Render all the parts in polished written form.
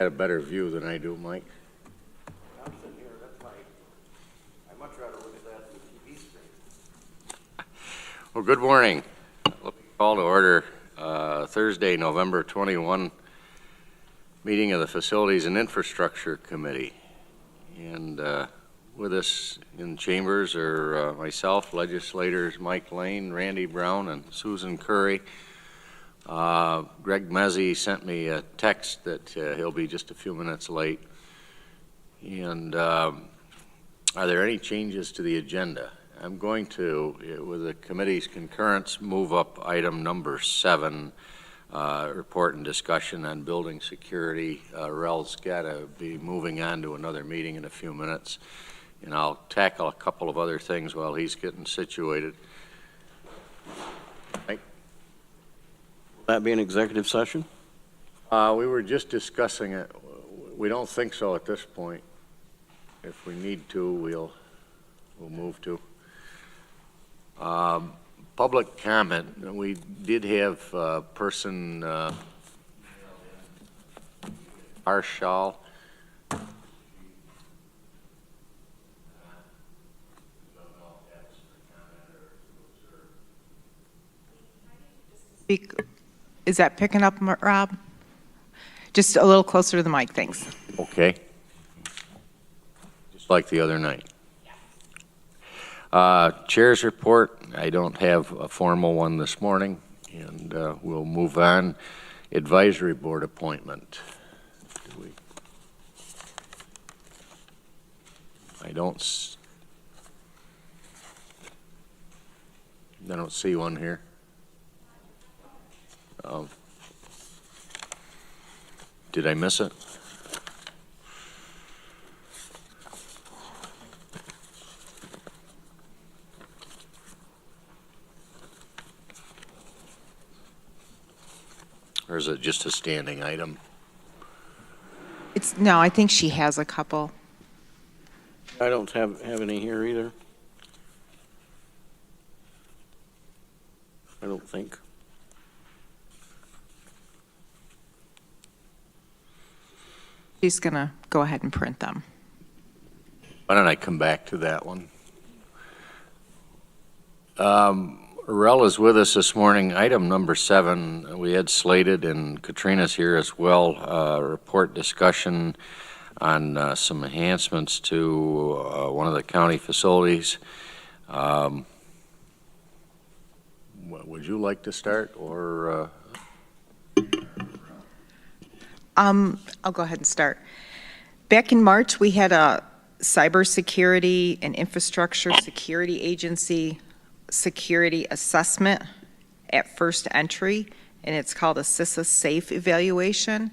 Got a better view than I do, Mike. I'm sitting here, that's my, I'd much rather look at that than the TV screen. Well, good morning. Call to order Thursday, November 21 meeting of the Facilities and Infrastructure Committee. And with us in chambers are myself, legislators Mike Lane, Randy Brown, and Susan Currie. Greg Mezey sent me a text that he'll be just a few minutes late. And are there any changes to the agenda? I'm going to, with the committee's concurrence, move up item number 7, report and discussion on building security. Rel's got to be moving on to another meeting in a few minutes, and I'll tackle a couple of other things while he's getting situated. Mike? Will that be an executive session? We were just discussing it. We don't think so at this point. If we need to, we'll move to. Public comment. We did have a person, Arshal. Is that picking up, Rob? Just a little closer to the mic, thanks. Okay. Just like the other night. Chair's report. I don't have a formal one this morning, and we'll move on. Advisory board appointment. I don't see one here. Did I miss it? Or is it just a standing item? No, I think she has a couple. I don't have any here either. I don't think. She's going to go ahead and print them. Why don't I come back to that one? Rel is with us this morning. Item number 7, we had slated, and Katrina's here as well, report discussion on some enhancements to one of the county facilities. Would you like to start, or? I'll go ahead and start. Back in March, we had a cybersecurity and infrastructure security agency security assessment at first entry, and it's called a CISA SAFE evaluation,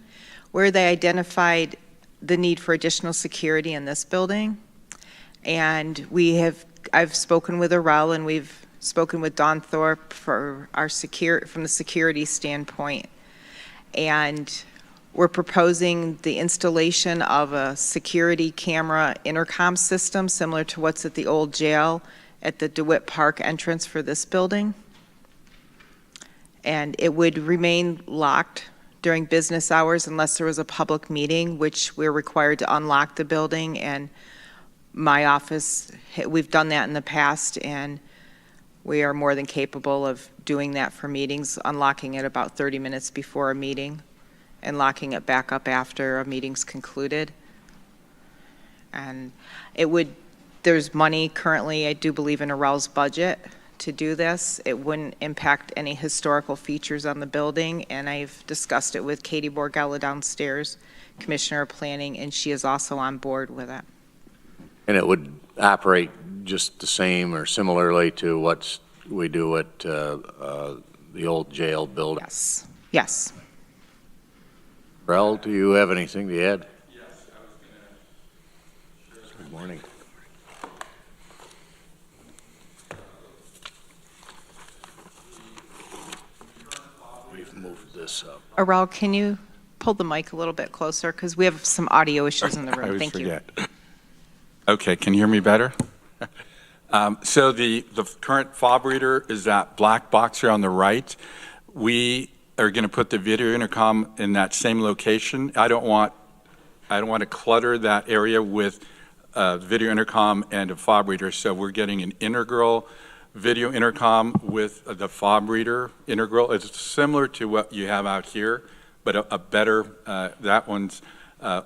where they identified the need for additional security in this building. And I've spoken with Arel, and we've spoken with Don Thorpe for our from the security standpoint. And we're proposing the installation of a security camera intercom system similar to what's at the old jail at the DeWitt Park entrance for this building. And it would remain locked during business hours unless there was a public meeting, which we're required to unlock the building. And my office, we've done that in the past, and we are more than capable of doing that for meetings, unlocking it about 30 minutes before a meeting and locking it back up after a meeting's concluded. And there's money currently, I do believe, in Arel's budget to do this. It wouldn't impact any historical features on the building, and I've discussed it with Katie Borgella downstairs, Commissioner of Planning, and she is also on board with it. And it would operate just the same or similarly to what we do at the old jail building? Yes. Yes. Rel, do you have anything to add? Yes, I was going to. Good morning. We've moved this up. Arel, can you pull the mic a little bit closer? Because we have some audio issues in the room. I always Thank forget. you. Okay, can you hear me better? So the current fob reader is that black box here on the right. We are going to put the video intercom in that same location. I don't want I don't want to clutter that area with video intercom and a fob reader, so we're getting an integral video intercom with the fob reader integral. It's similar to what you have out here, but a better, that one's,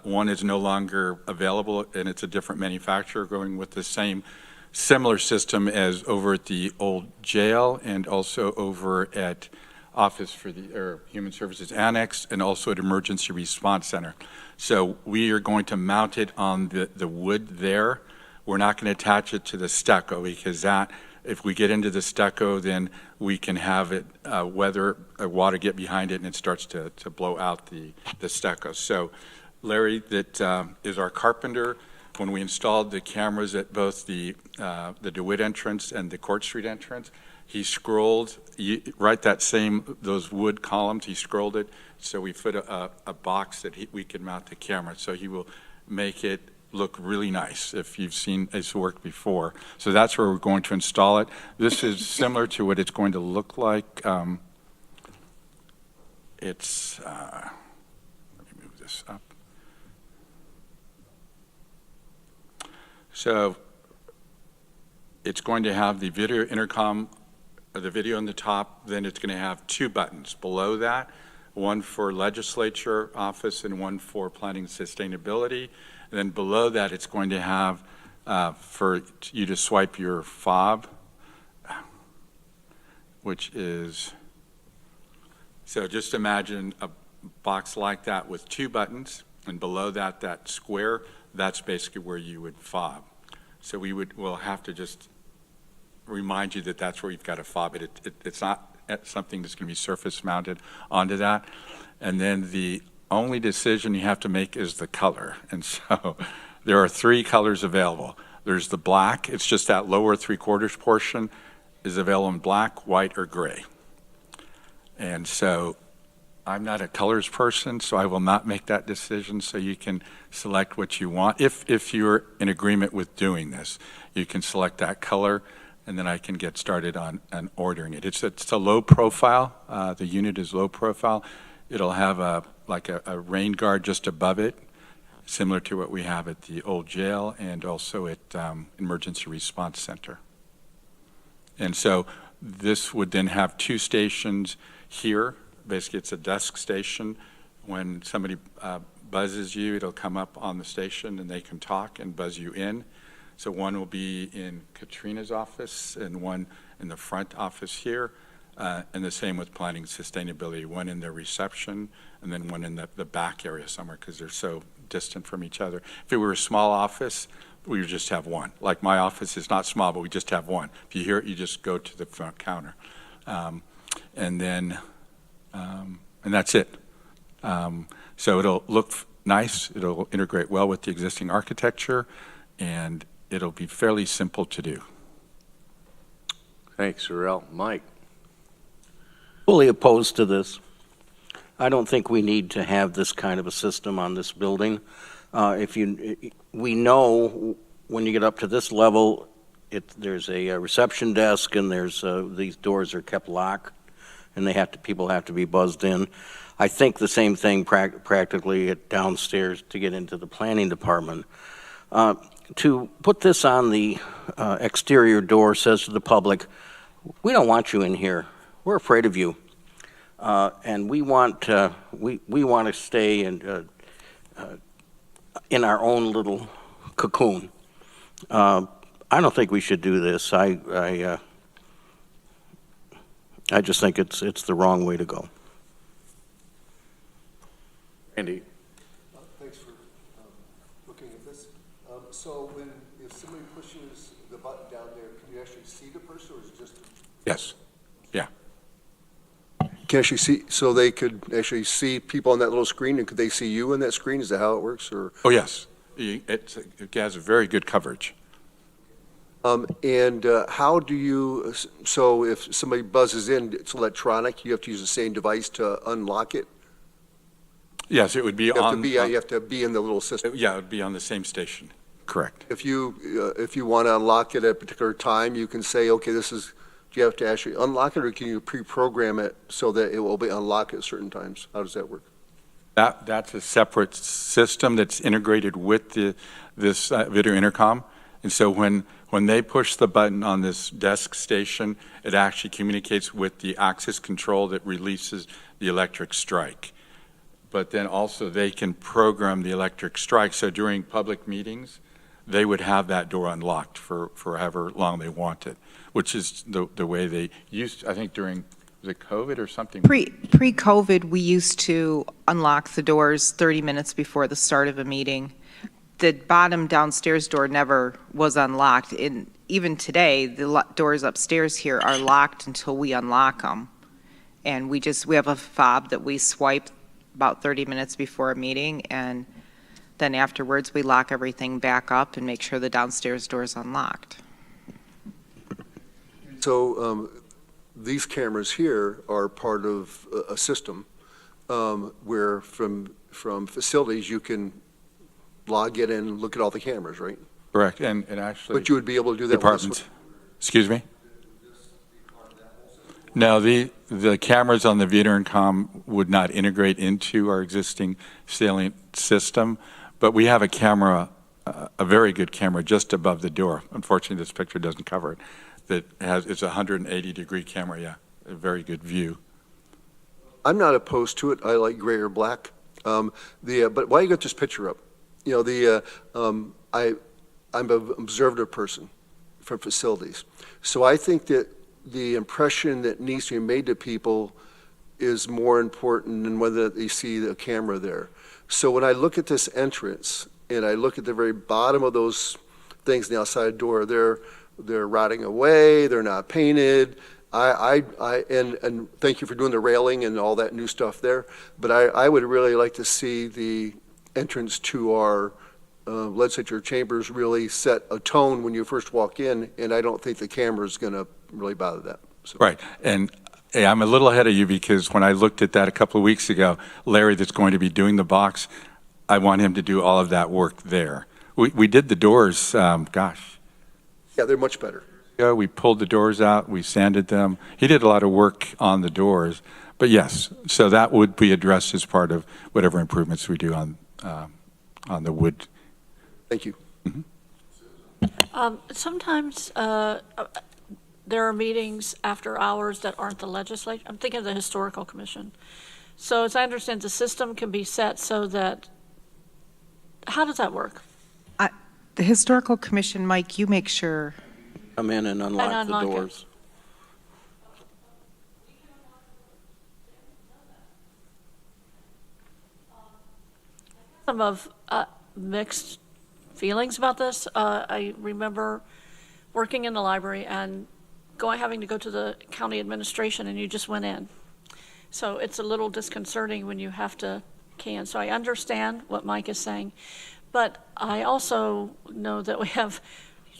one is no longer available, and it's a different manufacturer going with the same similar system as over at the old jail and also over at Office for the Human Services Annex and also at Emergency Response Center. So we are going to mount it on the wood there. We're not going to attach it to the stucco because that, if we get into the stucco, then we can have it, water get behind it and it starts to blow out the stucco. So Larry, that is our carpenter. When we installed the cameras at both the DeWitt entrance and the Court Street entrance, he scrolled, right that same, those wood columns, he scrolled it, so we put a box that we could mount the camera. So he will make it look really nice if you've seen his work before. So that's where we're going to install it. This is similar to what it's going to look like. Let me move this up. So it's going to have the video intercom, the video on the top, then it's going to have two buttons below that, one for legislature office and one for planning and sustainability. And then below that, it's going to have for you to swipe your fob, which is, so just imagine a box like that with two buttons, and below that, that square, that's basically where you would fob. So we'll have to just remind you that that's where you've got to fob it. It's not something that's going to be surface mounted onto that. And then the only decision you have to make is the color. And so there are three colors available. There's the black, it's just that lower 3/4 portion is available in black, white, or gray. And so I'm not a colors person, so I will not make that decision, so you can select what you want. If you're in agreement with doing this, you can select that color, and then I can get started on ordering it. It's a low profile. The unit is low profile. It'll have a rain guard just above it, similar to what we have at the old jail and also at Emergency Response Center. And so this would then have two stations here. Basically, it's a desk station. When somebody buzzes you, it'll come up on the station and they can talk and buzz you in. So one will be in Katrina's office and one in the front office here, and the same with planning and sustainability, one in the reception and then one in the back area somewhere because they're so distant from each other. If it were a small office, we would just have one. Like my office is not small, but we just have one. If you hear it, you just go to the front counter. And that's it. So it'll look nice, it'll integrate well with the existing architecture, and it'll be fairly simple to do. Thanks, Shurtleff. Mike? Fully opposed to this. I don't think we need to have this kind of a system on this building. We know when you get up to this level, there's a reception desk and there's these doors are kept locked, and people have to be buzzed in. I think the same thing practically at downstairs to get into the planning department. To put this on the exterior door says to the public, we don't want you in here. We're afraid of you. And we want to stay in our own little cocoon. I don't think we should do this. I just think it's the wrong way to go. Andy? Thanks for looking at this. So if somebody pushes the button down there, can you actually see the person, or is it just? Yes. Yeah. Can actually see, so they could actually see people on that little screen, and could they see you on that screen? Is that how it works, or? Oh, yes. It has a very good coverage. And how do you, so if somebody buzzes in, it's electronic, you have to use the same device to unlock it? Yes, it would be You have on. to be in the little system. Yeah, it would be on the same station. Correct. If you want to unlock it at a particular time, you can say, okay, do you have to actually unlock it, or can you pre-program it so that it will be unlocked at certain times? How does that work? That's a separate system that's integrated with this video intercom. And so when they push the button on this desk station, it actually communicates with the access control that releases the electric strike. But then also they can program the electric strike. So during public meetings, they would have that door unlocked for however long they wanted, which is the way they used, I think during, was it COVID or something? Pre-COVID, we used to unlock the doors 30 minutes before the start of a meeting. The bottom downstairs door never was unlocked. And even today, the doors upstairs here are locked until we unlock them. And we have a fob that we swipe about 30 minutes before a meeting, and then afterwards, we lock everything back up and make sure the downstairs door is unlocked. So these cameras here are part of a system where from facilities you can log in and look at all the cameras, right? Correct, and actually. But you would be able to do that with this Departments. Excuse me? No, the cameras on the video intercom would not integrate into our existing salient system, but we have a camera, a very good camera just above the door. Unfortunately, this picture doesn't cover it. It's a 180-degree camera, yeah, a very good view. I'm not opposed to it. I like gray or black. But why you got this picture up? You know, I'm an observative person from facilities. So I think that the impression that needs to be made to people is more important than whether they see the camera there. So when I look at this entrance and I look at the very bottom of those things on the outside door, they're rotting away, they're not painted. And thank you for doing the railing and all that new stuff there. But I would really like to see the entrance to our legislature chambers really set a tone when you first walk in, and I don't think the camera is going to really bother that. So. Right, and hey, I'm a little ahead of you because when I looked at that a couple of weeks ago, Larry that's going to be doing the box, I want him to do all of that work there. We did the doors, gosh. Yeah, they're much better. Yeah, we pulled the doors out, we sanded them. He did a lot of work on the doors, but yes, so that would be addressed as part of whatever improvements we do on the wood. Thank you. Mm-hmm. Sometimes there are meetings after hours that aren't the legislature. I'm thinking of the Historical Commission. So as I understand, the system can be set so that, how does that work? The Historical Commission, Mike, you make sure. Come in and unlock the doors. Some of mixed feelings about this. I remember working in the library and having to go to the county administration, and you just went in. So it's a little disconcerting when you have to can. So I understand what Mike is saying, but I also know that we have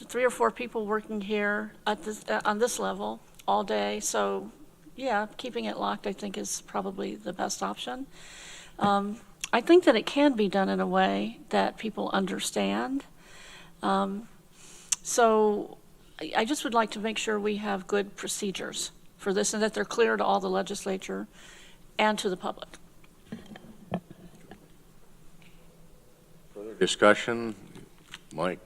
3 or 4 people working here at this, on this level all day. So yeah, keeping it locked, I think, is probably the best option. I think that it can be done in a way that people understand. So I just would like to make sure we have good procedures for this and that they're clear to all the legislature and to the public. Further discussion? Mike?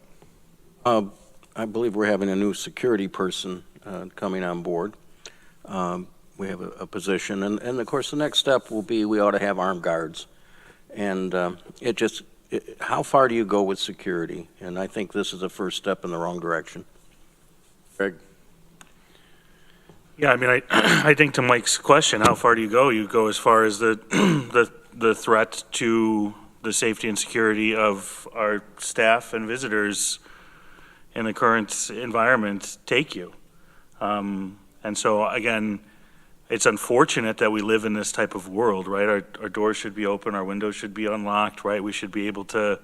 I believe we're having a new security person coming on board. We have a position, and of course the next step will be we ought to have armed guards. And how far do you go with security? And I think this is a first step in the wrong direction. Greg? Yeah, I mean, I think to Mike's question, how far do you go? You go as far as the threat to the safety and security of our staff and visitors in the current environment take you. And so, again, it's unfortunate that we live in this type of world, right? Our doors should be open, our windows should be unlocked, right? We should be able to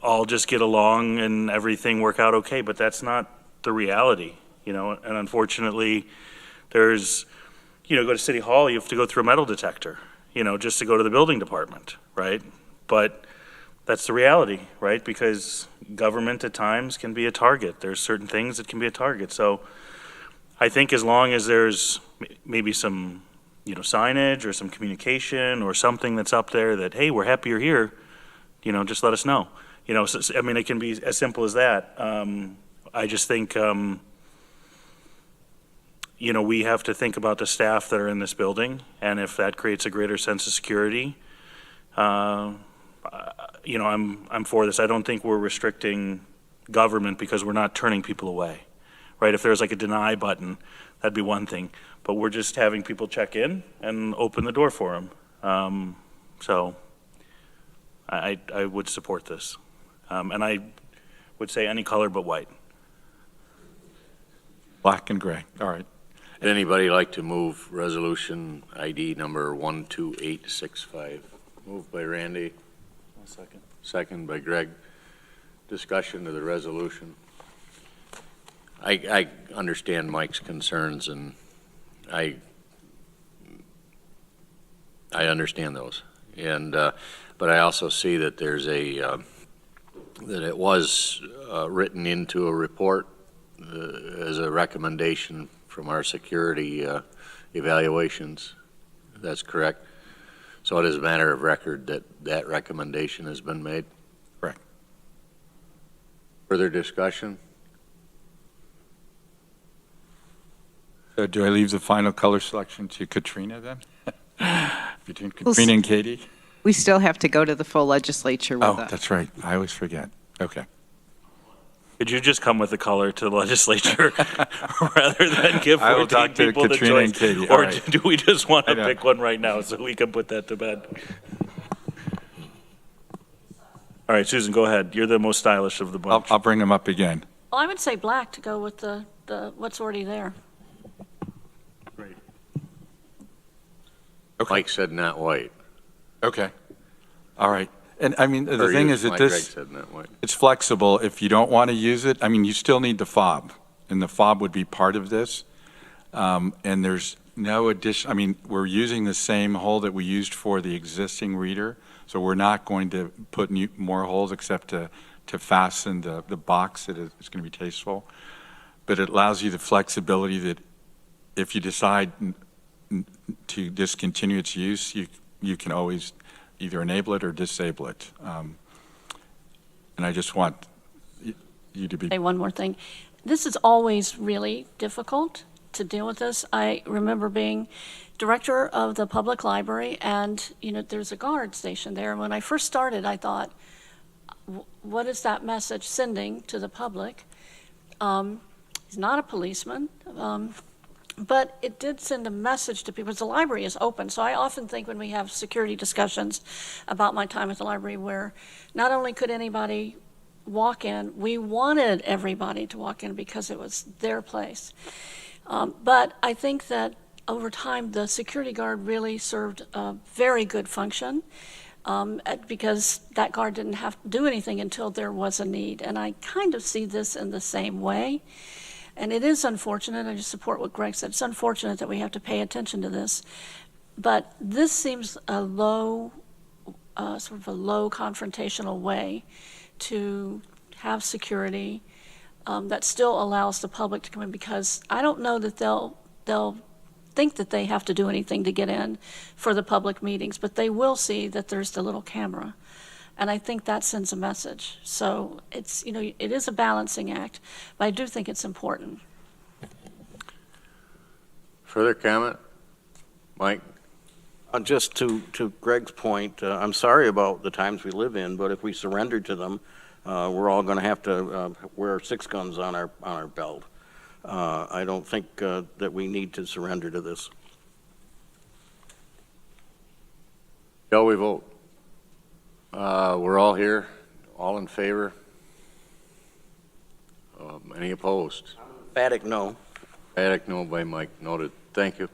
all just get along and everything work out okay, but that's not the reality, and unfortunately, there's, go to City Hall, you have to go through a metal detector, just to go to the building department, right? But that's the reality, right? Because government at times can be a target. There's certain things that can be a target. So I think as long as there's maybe some signage or some communication or something that's up there that, hey, we're happy you're here, just let us know. I mean, it can be as simple as that. I just think, we have to think about the staff that are in this building, and if that creates a greater sense of security, I'm for this. I don't think we're restricting government because we're not turning people away, right? If there's like a deny button, that'd be one thing, but we're just having people check in and open the door for them. So I would support this. And I would say any color but white. Black and gray, all right. Would anybody like to move resolution ID number 12865? Moved by Randy. One second. Second by Greg. Discussion of the resolution. I understand Mike's concerns, and I understand those. And but I also see that there's that it was written into a report as a recommendation from our security evaluations. That's correct. So it is a matter of record that recommendation has been made. Correct. Further discussion? So do I leave the final color selection to Katrina then? Between Katrina and Katie? We still have to go to the full legislature with Oh, it. that's right. I always forget. Okay. Could you just come with the color to the legislature rather than give I will 14 talk to people the Katrina and choice? Katie. All Or right. do we just want I to know. pick one right now so we can put that to bed? All right, Susan, go ahead. You're the most stylish of the bunch. I'll bring them up again. Well, I would say black to go with the what's already there. Great. Okay. Mike said not white. Okay. All right. And I mean, the Or thing you- is that Greg this, said not white. it's flexible. If you don't want to use it, I mean, you still need the fob, and the fob would be part of this. And there's no addition, I mean, we're using the same hole that we used for the existing reader, so we're not going to put more holes except to fasten the box that is going to be tasteful. But it allows you the flexibility that if you decide to discontinue its use, you can always either enable it or disable it. And I just want you to be. Say one more thing. This is always really difficult to deal with this. I remember being director of the public library, and, there's a guard station there. And when I first started, I thought, what is that message sending to the public? He's not a policeman, but it did send a message to people. The library is open, so I often think when we have security discussions about my time at the library, where not only could anybody walk in, we wanted everybody to walk in because it was their place. But I think that over time, the security guard really served a very good function because that guard didn't have to do anything until there was a need. And I kind of see this in the same way. And it is unfortunate, I just support what Greg said, it's unfortunate that we have to pay attention to this. But this seems a low, sort of a low confrontational way to have security that still allows the public to come in, because I don't know that they'll think that they have to do anything to get in for the public meetings, but they will see that there's the little camera. And I think that sends a message. So it's, it is a balancing act, but I do think it's important. Further comment? Mike? Just to Greg's point, I'm sorry about the times we live in, but if we surrender to them, we're all going to have to wear 6 guns on our belt. I don't think that we need to surrender to this. Shall we vote? We're all here, all in favor? Any opposed? Emphatic no. Emphatic no by Mike, noted. Thank you.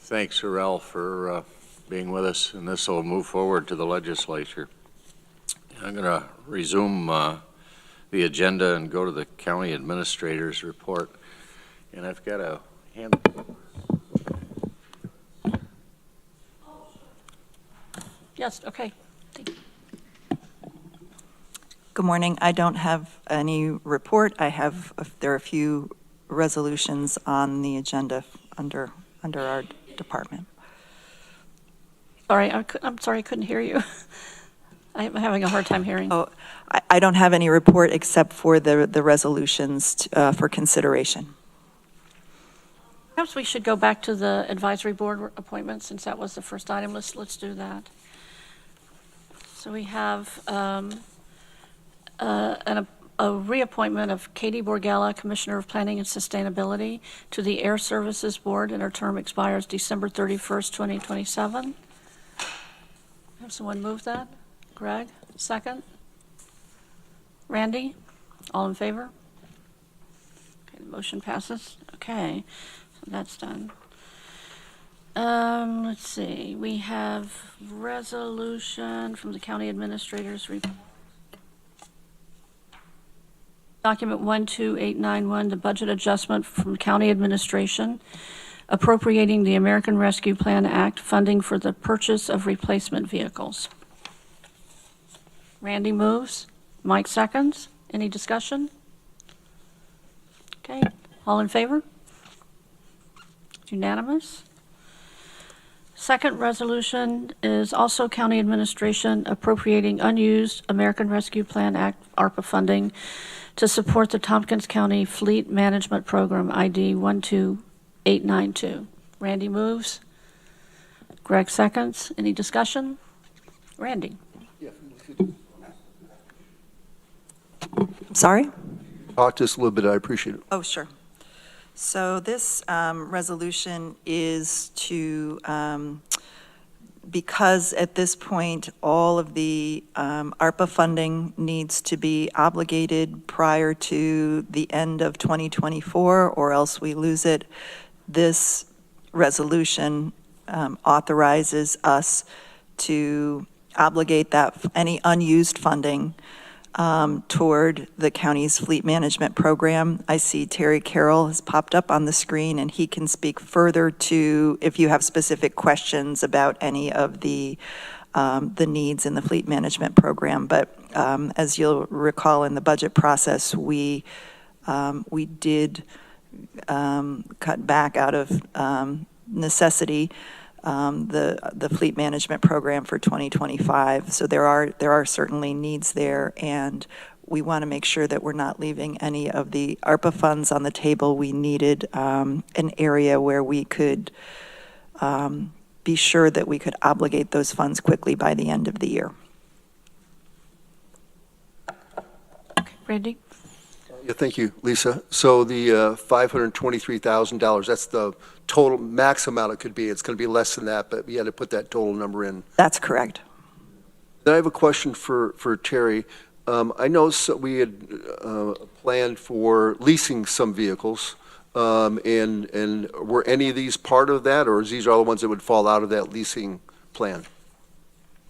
Thanks, Shurtleff, for being with us, and this will move forward to the legislature. I'm going to resume the agenda and go to the county administrator's report, and I've got a hand. Yes, okay. Thank you. Good morning. I don't have any report. There are a few resolutions on the agenda under under our department. Sorry, I'm sorry, I couldn't hear you. I'm having a hard time hearing. Oh, I don't have any report except for the resolutions for consideration. Perhaps we should go back to the advisory board appointment, since that was the first item. Let's do that. So we have a reappointment of Katie Borgella, Commissioner of Planning and Sustainability, to the Air Services Board, and her term expires December 31st, 2027. Have someone move that? Greg, second? Randy? All in favor? Okay, the motion passes. Okay, so that's done. Let's see, we have resolution from the county administrator's report. Document 12891, the budget adjustment from county administration, appropriating the American Rescue Plan Act funding for the purchase of replacement vehicles. Randy moves. Mike seconds. Any discussion? Okay, all in favor? Unanimous. Second resolution is also county administration appropriating unused American Rescue Plan Act ARPA funding to support the Tompkins County Fleet Management Program, ID 12892. Randy moves. Greg seconds. Any discussion? Randy? Sorry? Talk to us a little bit, I appreciate it. Oh, sure. So this resolution is to, because at this point, all of the ARPA funding needs to be obligated prior to the end of 2024, or else we lose it. This resolution authorizes us to obligate that, any unused funding toward the county's fleet management program. I see Terry Carroll has popped up on the screen, and he can speak further to if you have specific questions about any of the needs in the fleet management program. But as you'll recall in the budget process, we did cut back out of necessity the fleet management program for 2025. So there are certainly needs there, and we want to make sure that we're not leaving any of the ARPA funds on the table. We needed an area where we could be sure that we could obligate those funds quickly by the end of the year. Okay, Randy? Yeah, thank you, Lisa. So the $523,000, that's the total max amount it could be. It's going to be less than that, but we had to put that total number in. That's correct. Then I have a question for Terry. I know we had planned for leasing some vehicles, and were any of these part of that, or is these all the ones that would fall out of that leasing plan?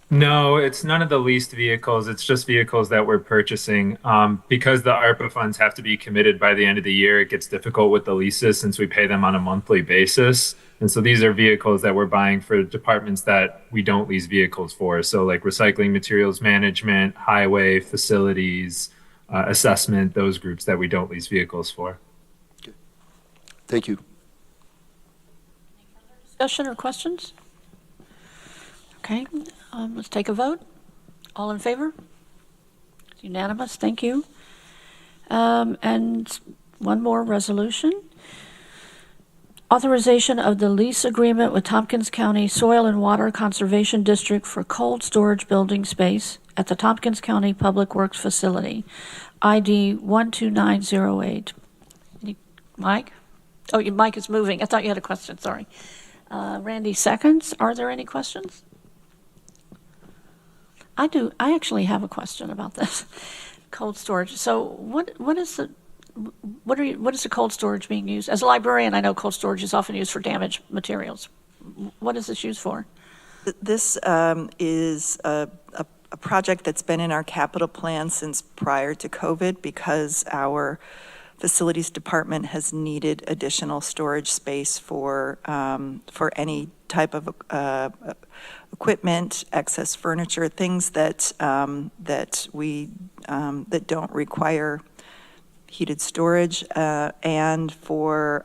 No, it's none of the leased vehicles. It's just vehicles that we're purchasing. Because the ARPA funds have to be committed by the end of the year, it gets difficult with the leases since we pay them on a monthly basis. And so these are vehicles that we're buying for departments that we don't lease vehicles for. So like recycling materials management, highway, facilities, assessment, those groups that we don't lease vehicles for. Okay. Thank you. Discussion or questions? Okay, let's take a vote. All in favor? It's unanimous, thank you. And one more resolution. Authorization of the lease agreement with Tompkins County Soil and Water Conservation District for cold storage building space at the Tompkins County Public Works Facility, ID 12908. Mike? Oh, Mike is moving. I thought you had a question, sorry. Randy seconds. Are there any questions? I do. I actually have a question about this cold storage. So what is the cold storage being used? As a librarian, I know cold storage is often used for damaged materials. What is this used for? This is a project that's been in our capital plan since prior to COVID, because our facilities department has needed additional storage space for any type of equipment, excess furniture, things that that don't require heated storage, and for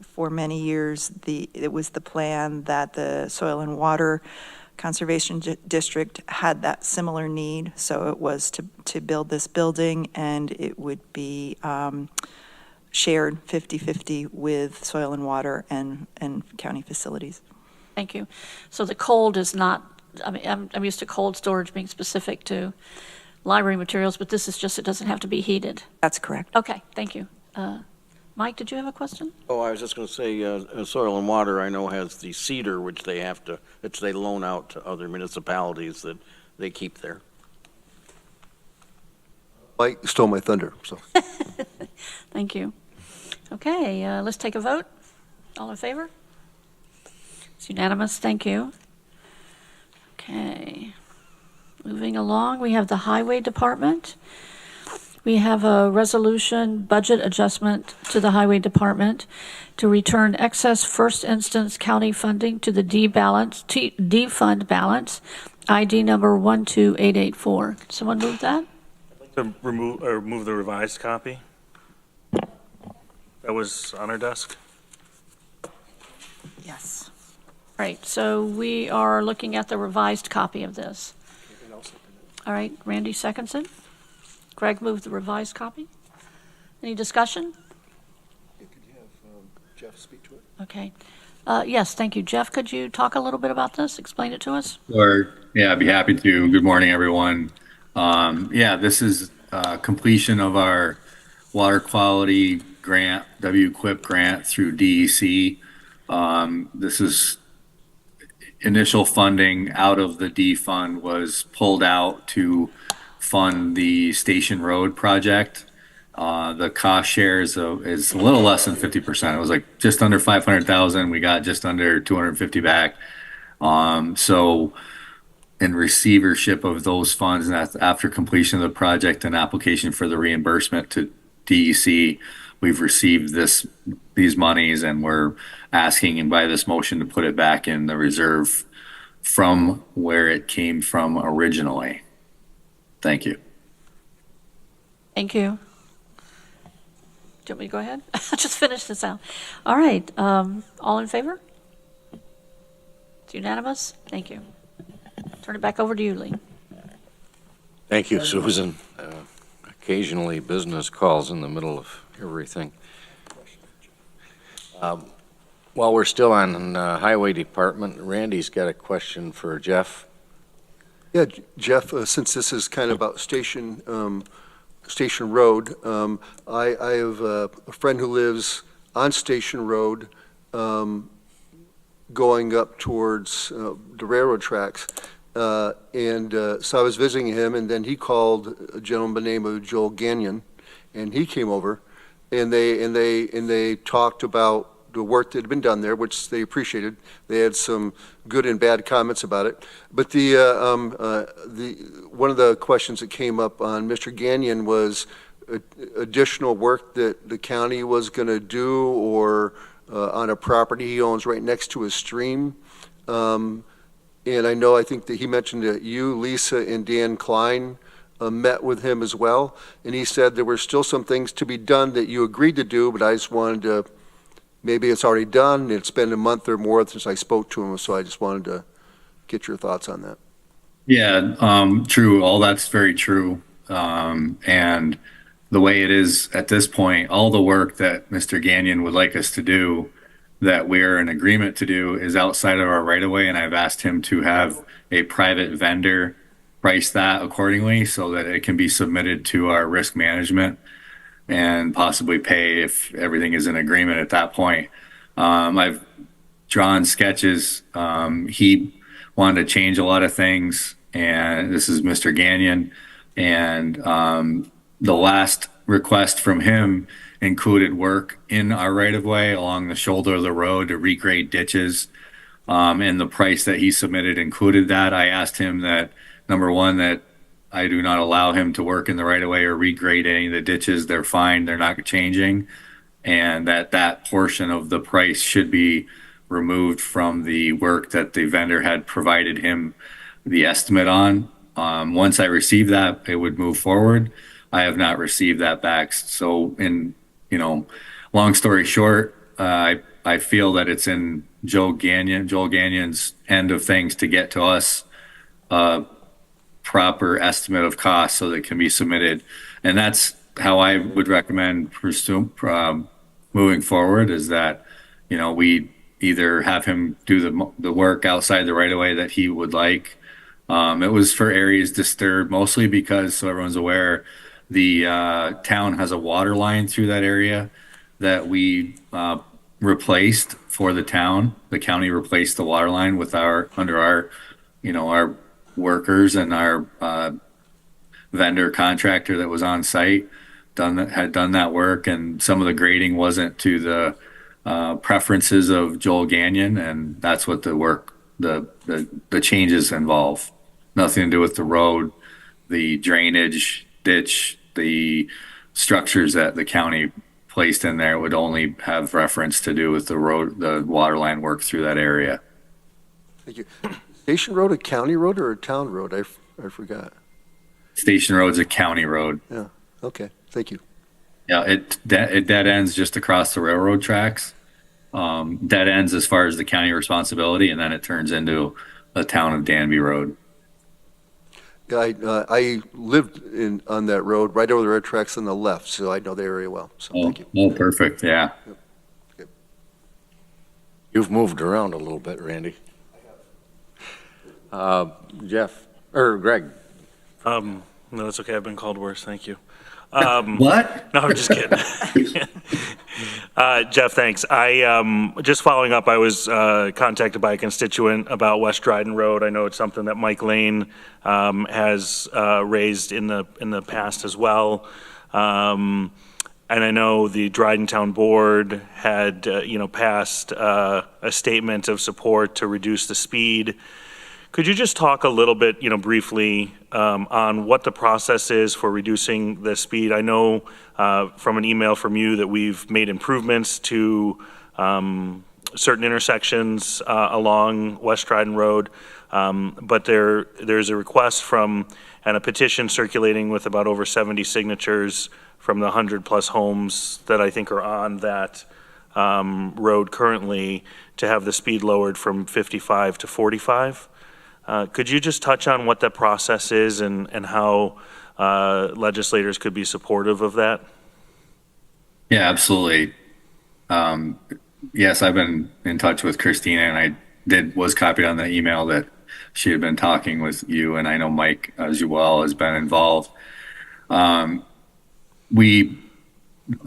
for many years, it was the plan that the Soil and Water Conservation District had that similar need, so it was to build this building, and it would be shared 50/50 with Soil and Water and county facilities. Thank you. So the cold is not, I mean, I'm used to cold storage being specific to library materials, but this is just, it doesn't have to be heated. That's correct. Okay, thank you. Mike, did you have a question? Oh, I was just going to say, Soil and Water, I know, has the cedar, which they loan out to other municipalities that they keep there. Mike stole my thunder, so. Thank you. Okay, let's take a vote. All in favor? It's unanimous, thank you. Okay. Moving along, we have the Highway Department. We have a resolution budget adjustment to the Highway Department to return excess first instance county funding to the D fund balance, ID number 12884. Someone move that? To move the revised copy that was on our desk. Yes. Right, so we are looking at the revised copy of this. All right, Randy seconds it. Greg moved the revised copy. Any discussion? Could you have Jeff speak to it? Okay. Yes, thank you. Jeff, could you talk a little bit about this? Explain it to us? Sure. Yeah, I'd be happy to. Good morning, everyone. This is completion of our water quality grant, WQIP grant through DEC. This is initial funding out of the D fund was pulled out to fund the Station Road project. The cost share is a little less than 50%. It was like just under 500,000. We got just under 250 back. So in receivership of those funds, and that's after completion of the project and application for the reimbursement to DEC, we've received these monies, and we're asking and by this motion to put it back in the reserve from where it came from originally. Thank you. Thank you. Do you want me to go ahead? Just finish this out. All right, all in favor? It's unanimous? Thank you. Turn it back over to you, Lee. Thank you, Susan. Occasionally, business calls in the middle of everything. While we're still on Highway Department, Randy's got a question for Jeff. Yeah, Jeff, since this is kind of about Station Road, I have a friend who lives on Station Road, going up towards the railroad tracks. So I was visiting him, and then he called a gentleman by the name of Joel Gagnon, and he came over, and they talked about the work that had been done there, which they appreciated. They had some good and bad comments about it. But one of the questions that came up on Mr. Gagnon was additional work that the county was going to do, or on a property he owns right next to a stream. And I think that he mentioned that you, Lisa, and Dan Klein met with him as well. And he said there were still some things to be done that you agreed to do, but I just wanted to, maybe it's already done. It's been a month or more since I spoke to him, so I just wanted to get your thoughts on that. Yeah, true. All that's very true. And the way it is at this point, all the work that Mr. Gagnon would like us to do, that we're in agreement to do, is outside of our right of way. And I've asked him to have a private vendor price that accordingly so that it can be submitted to our risk management and possibly pay if everything is in agreement at that point. I've drawn sketches. He wanted to change a lot of things, and this is Mr. Gagnon. And the last request from him included work in our right-of-way along the shoulder of the road to regrade ditches. And the price that he submitted included that. I asked him that, number one, that I do not allow him to work in the right-of-way or regrade any of the ditches. They're fine, they're not changing. And that portion of the price should be removed from the work that the vendor had provided him the estimate on. Once I receive that, it would move forward. I have not received that back. So long story short, I I feel that it's in Joel Gagnon's end of things to get to us a proper estimate of cost so that it can be submitted. And that's how I would recommend moving forward, is that, you know, we either have him do the work outside the right of way that he would like. It was for areas disturbed, mostly because, so everyone's aware, the town has a water line through that area that we replaced for the town. The county replaced the water line with under our workers and our vendor contractor that was on site had done that work, and some of the grading wasn't to the preferences of Joel Gagnon, and that's what the changes involve. Nothing to do with the road, the drainage, ditch, the structures that the county placed in there would only have reference to do with the road, the water line work through that area. Thank you. Station Road a county road or a town road? I forgot. Station Road's a county road. Yeah, okay, thank you. Yeah, it dead ends just across the railroad tracks. Dead ends as far as the county responsibility, and then it turns into the town of Danby Road. Yeah, I lived on that road, right over the railroad tracks on the left, so I know the area well, so thank you. Oh, perfect, yeah. You've moved around a little bit, Randy. Jeff, or Greg. No, that's okay. I've been called worse. Thank you. What? No, I'm just kidding. Jeff, thanks. Just following up, I was contacted by a constituent about West Dryden Road. I know it's something that Mike Lane has raised in the past as well. And I know the Dryden Town Board had, passed a statement of support to reduce the speed. Could you just talk a little bit, briefly on what the process is for reducing the speed? I know from an email from you that we've made improvements to certain intersections along West Dryden Road, but there's a request and a petition circulating with about over 70 signatures from the 100+ homes that I think are on that road currently to have the speed lowered from 55 to 45. Could you just touch on what that process is and how legislators could be supportive of that? Yeah, absolutely. Yes, I've been in touch with Christina, and I was copied on the email that she had been talking with you, and I know Mike as well has been involved. The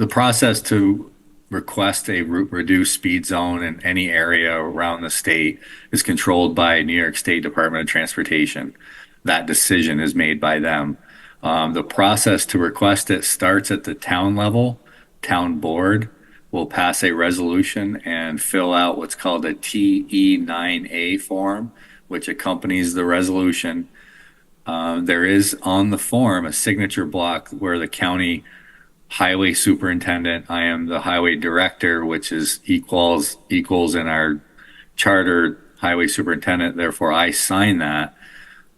process to request a reduced speed zone in any area around the state is controlled by New York State Department of Transportation. That decision is made by them. The process to request it starts at the town level. Town board will pass a resolution and fill out what's called a TE9A form, which accompanies the resolution. There is on the form a signature block where the county highway superintendent, I am the highway director, which is equals in our charter, highway superintendent, therefore I sign that.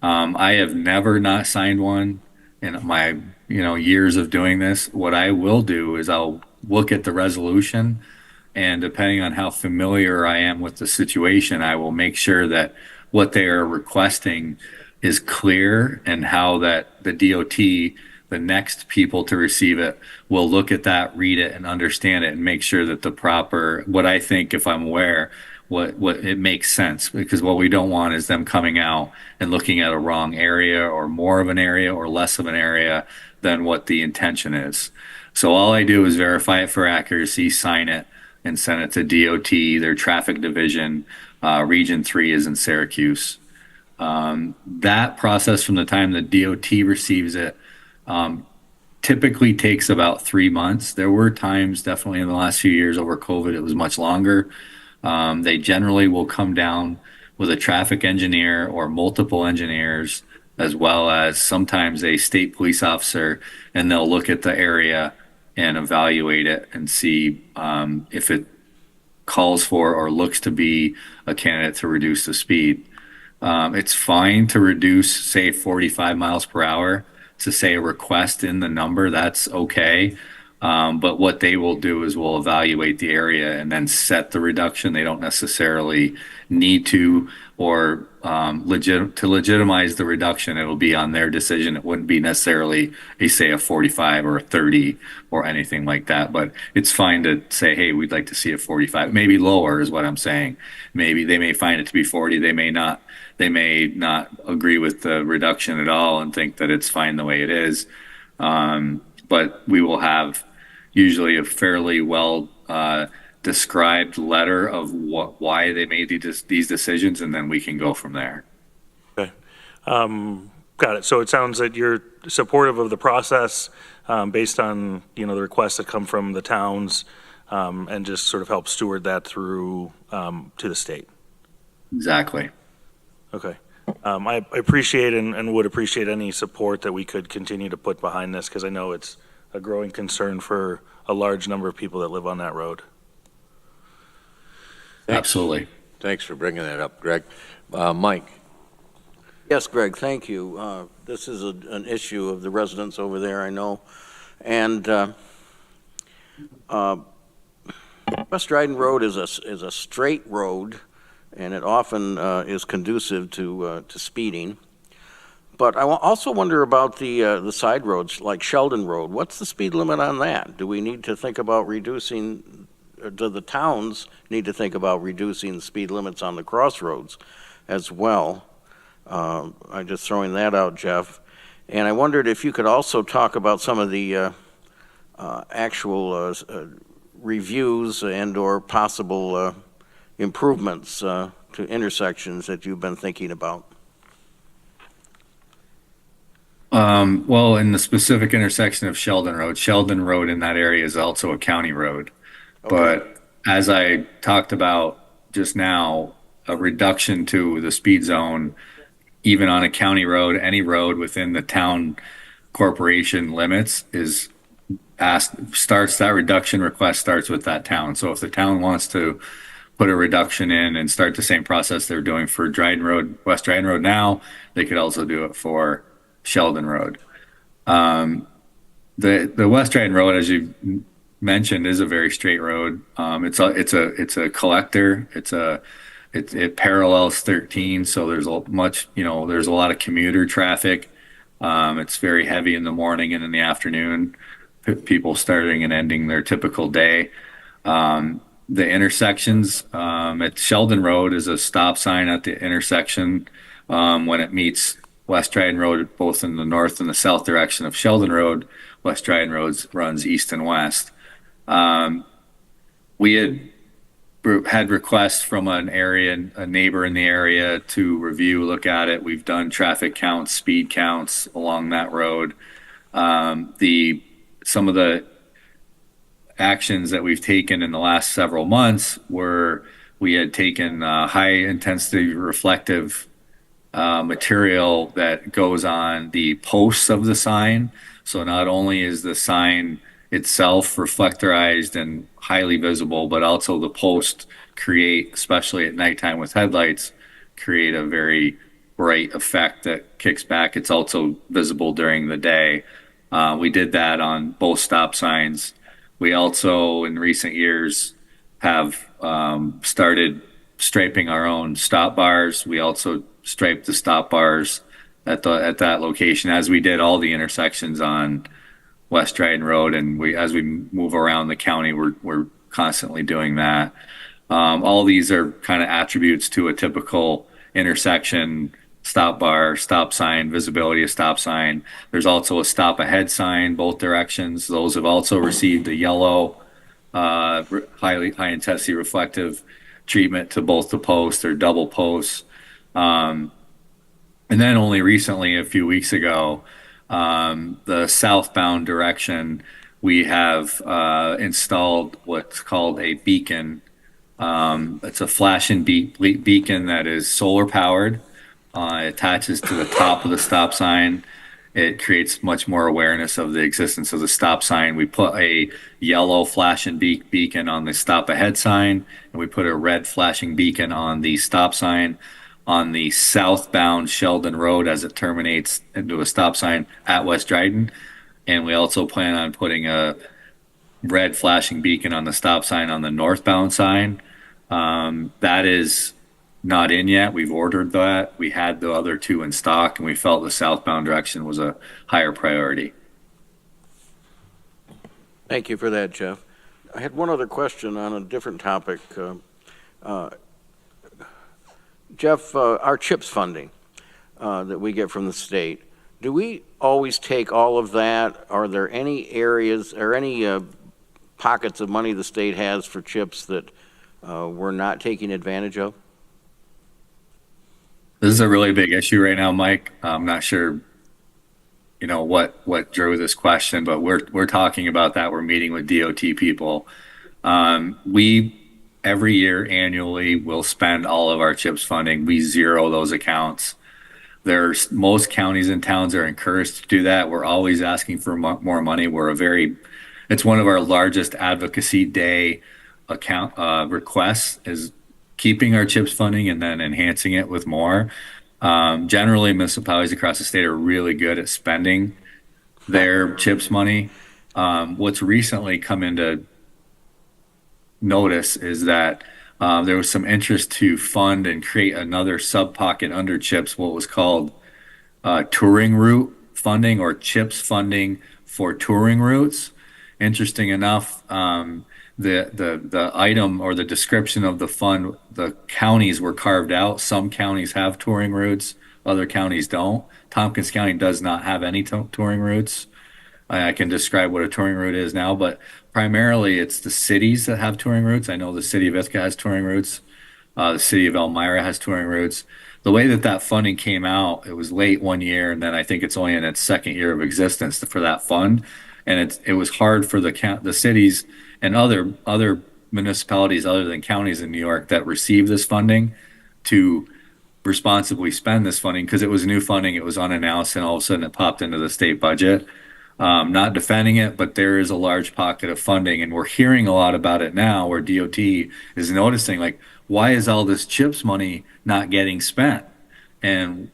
I have never not signed one in my years of doing this. What I will do is I'll look at the resolution, and depending on how familiar I am with the situation, I will make sure that what they are requesting is clear, and how that the DOT, the next people to receive it, will look at that, read it, and understand it, and make sure that the proper, what I think, if I'm aware, what it makes sense. Because what we don't want is them coming out and looking at a wrong area, or more of an area, or less of an area than what the intention is. So all I do is verify it for accuracy, sign it, and send it to DOT, their traffic division. Region 3 is in Syracuse. That process from the time the DOT receives it typically takes about 3 months. There were times, definitely in the last few years over COVID, it was much longer. They generally will come down with a traffic engineer or multiple engineers, as well as sometimes a state police officer, and they'll look at the area and evaluate it and see if it calls for or looks to be a candidate to reduce the speed. It's fine to reduce, say, 45 miles per hour, to say a request in the number, that's okay. But what they will do is we'll evaluate the area and then set the reduction. They don't necessarily need to, or to legitimize the reduction, it'll be on their decision. It wouldn't be necessarily a 45 or a 30 or anything like that. But it's fine to say, hey, we'd like to see a 45, maybe lower is what I'm saying. Maybe they may find it to be 40. They may not. They may not agree with the reduction at all and think that it's fine the way it is. But we will have usually a fairly well described letter of why they made these decisions, and then we can go from there. Okay. Got it. So it sounds that you're supportive of the process based on, the requests that come from the towns and just sort of help steward that through to the state. Exactly. Okay. I appreciate and would appreciate any support that we could continue to put behind this, because I know it's a growing concern for a large number of people that live on that road. Absolutely. Thanks for bringing that up, Greg. Mike? Yes, Greg, thank you. This is an issue of the residents over there, I know. And West Dryden Road is a straight road, and it often is conducive to speeding. But I also wonder about the side roads, like Sheldon Road. What's the speed limit on that? Do we need to think about reducing, or do the towns need to think about reducing speed limits on the crossroads as well? I'm just throwing that out, Jeff. And I wondered if you could also talk about some of the actual reviews and/or possible improvements to intersections that you've been thinking about. Well, in the specific intersection of Sheldon Road in that area is also a county road. Okay. But as I talked about just now, a reduction to the speed zone, even on a county road, any road within the town corporation limits that reduction request starts with that town. So if the town wants to put a reduction in and start the same process they're doing for West Dryden Road now, they could also do it for Sheldon Road. The West Dryden Road, as you mentioned, is a very straight road. It's a collector. It parallels 13, so there's a lot of commuter traffic. It's very heavy in the morning and in the afternoon. People starting and ending their typical day. The intersections at Sheldon Road is a stop sign at the intersection when it meets West Dryden Road, both in the north and the south direction of Sheldon Road. West Dryden Road runs east and west. We had requests from a neighbor in the area to look at it. We've done traffic counts, speed counts along that road. Some of the actions that we've taken in the last several months were we had taken high intensity reflective material that goes on the posts of the sign. So not only is the sign itself reflectorized and highly visible, but also the posts create, especially at nighttime with headlights, create a very bright effect that kicks back. It's also visible during the day. We did that on both stop signs. We also, in recent years, have started striping our own stop bars. We also striped the stop bars at that location, as we did all the intersections on West Dryden Road. And as we move around the county, we're constantly doing that. All these are kind of attributes to a typical intersection: stop bar, stop sign, visibility of stop sign. There's also a stop ahead sign, both directions. Those have also received a yellow, high intensity reflective treatment to both the posts or double posts. And then only recently, a few weeks ago, the southbound direction, we have installed what's called a beacon. It's a flashing beacon that is solar powered. It attaches to the top of the stop sign. It creates much more awareness of the existence of the stop sign. We put a yellow flashing beacon on the stop ahead sign, and we put a red flashing beacon on the stop sign on the southbound Sheldon Road as it terminates into a stop sign at West Dryden. And we also plan on putting a red flashing beacon on the stop sign on the northbound sign. That is not in yet. We've ordered that. We had the other two in stock, and we felt the southbound direction was a higher priority. Thank you for that, Jeff. I had one other question on a different topic. Jeff, our CHIPS funding that we get from the state, do we always take all of that? Are there any areas or any pockets of money the state has for CHIPS that we're not taking advantage of? This is a really big issue right now, Mike. I'm not sure, what drew this question, but we're talking about that. We're meeting with DOT people. We every year annually will spend all of our CHIPS funding. We zero those accounts. There's most counties and towns are encouraged to do that. We're always asking for more money. It's one of our largest advocacy day account requests is keeping our CHIPS funding and then enhancing it with more. Generally, municipalities across the state are really good at spending their CHIPS money. What's recently come into notice is that there was some interest to fund and create another sub-pocket under CHIPS, what was called touring route funding or CHIPS funding for touring routes. Interesting enough, the item or the description of the fund, the counties were carved out. Some counties have touring routes, other counties don't. Tompkins County does not have any touring routes. I can describe what a touring route is now, but primarily it's the cities that have touring routes. I know the city of Ithaca has touring routes. The city of Elmira has touring routes. The way that funding came out, it was late one year, and then I think it's only in its second year of existence for that fund. And it was hard for the cities and other municipalities other than counties in New York that receive this funding to responsibly spend this funding because it was new funding. It was unannounced, and all of a sudden it popped into the state budget. Not defending it, but there is a large pocket of funding, and we're hearing a lot about it now where DOT is noticing, like, why is all this CHIPS money not getting spent? And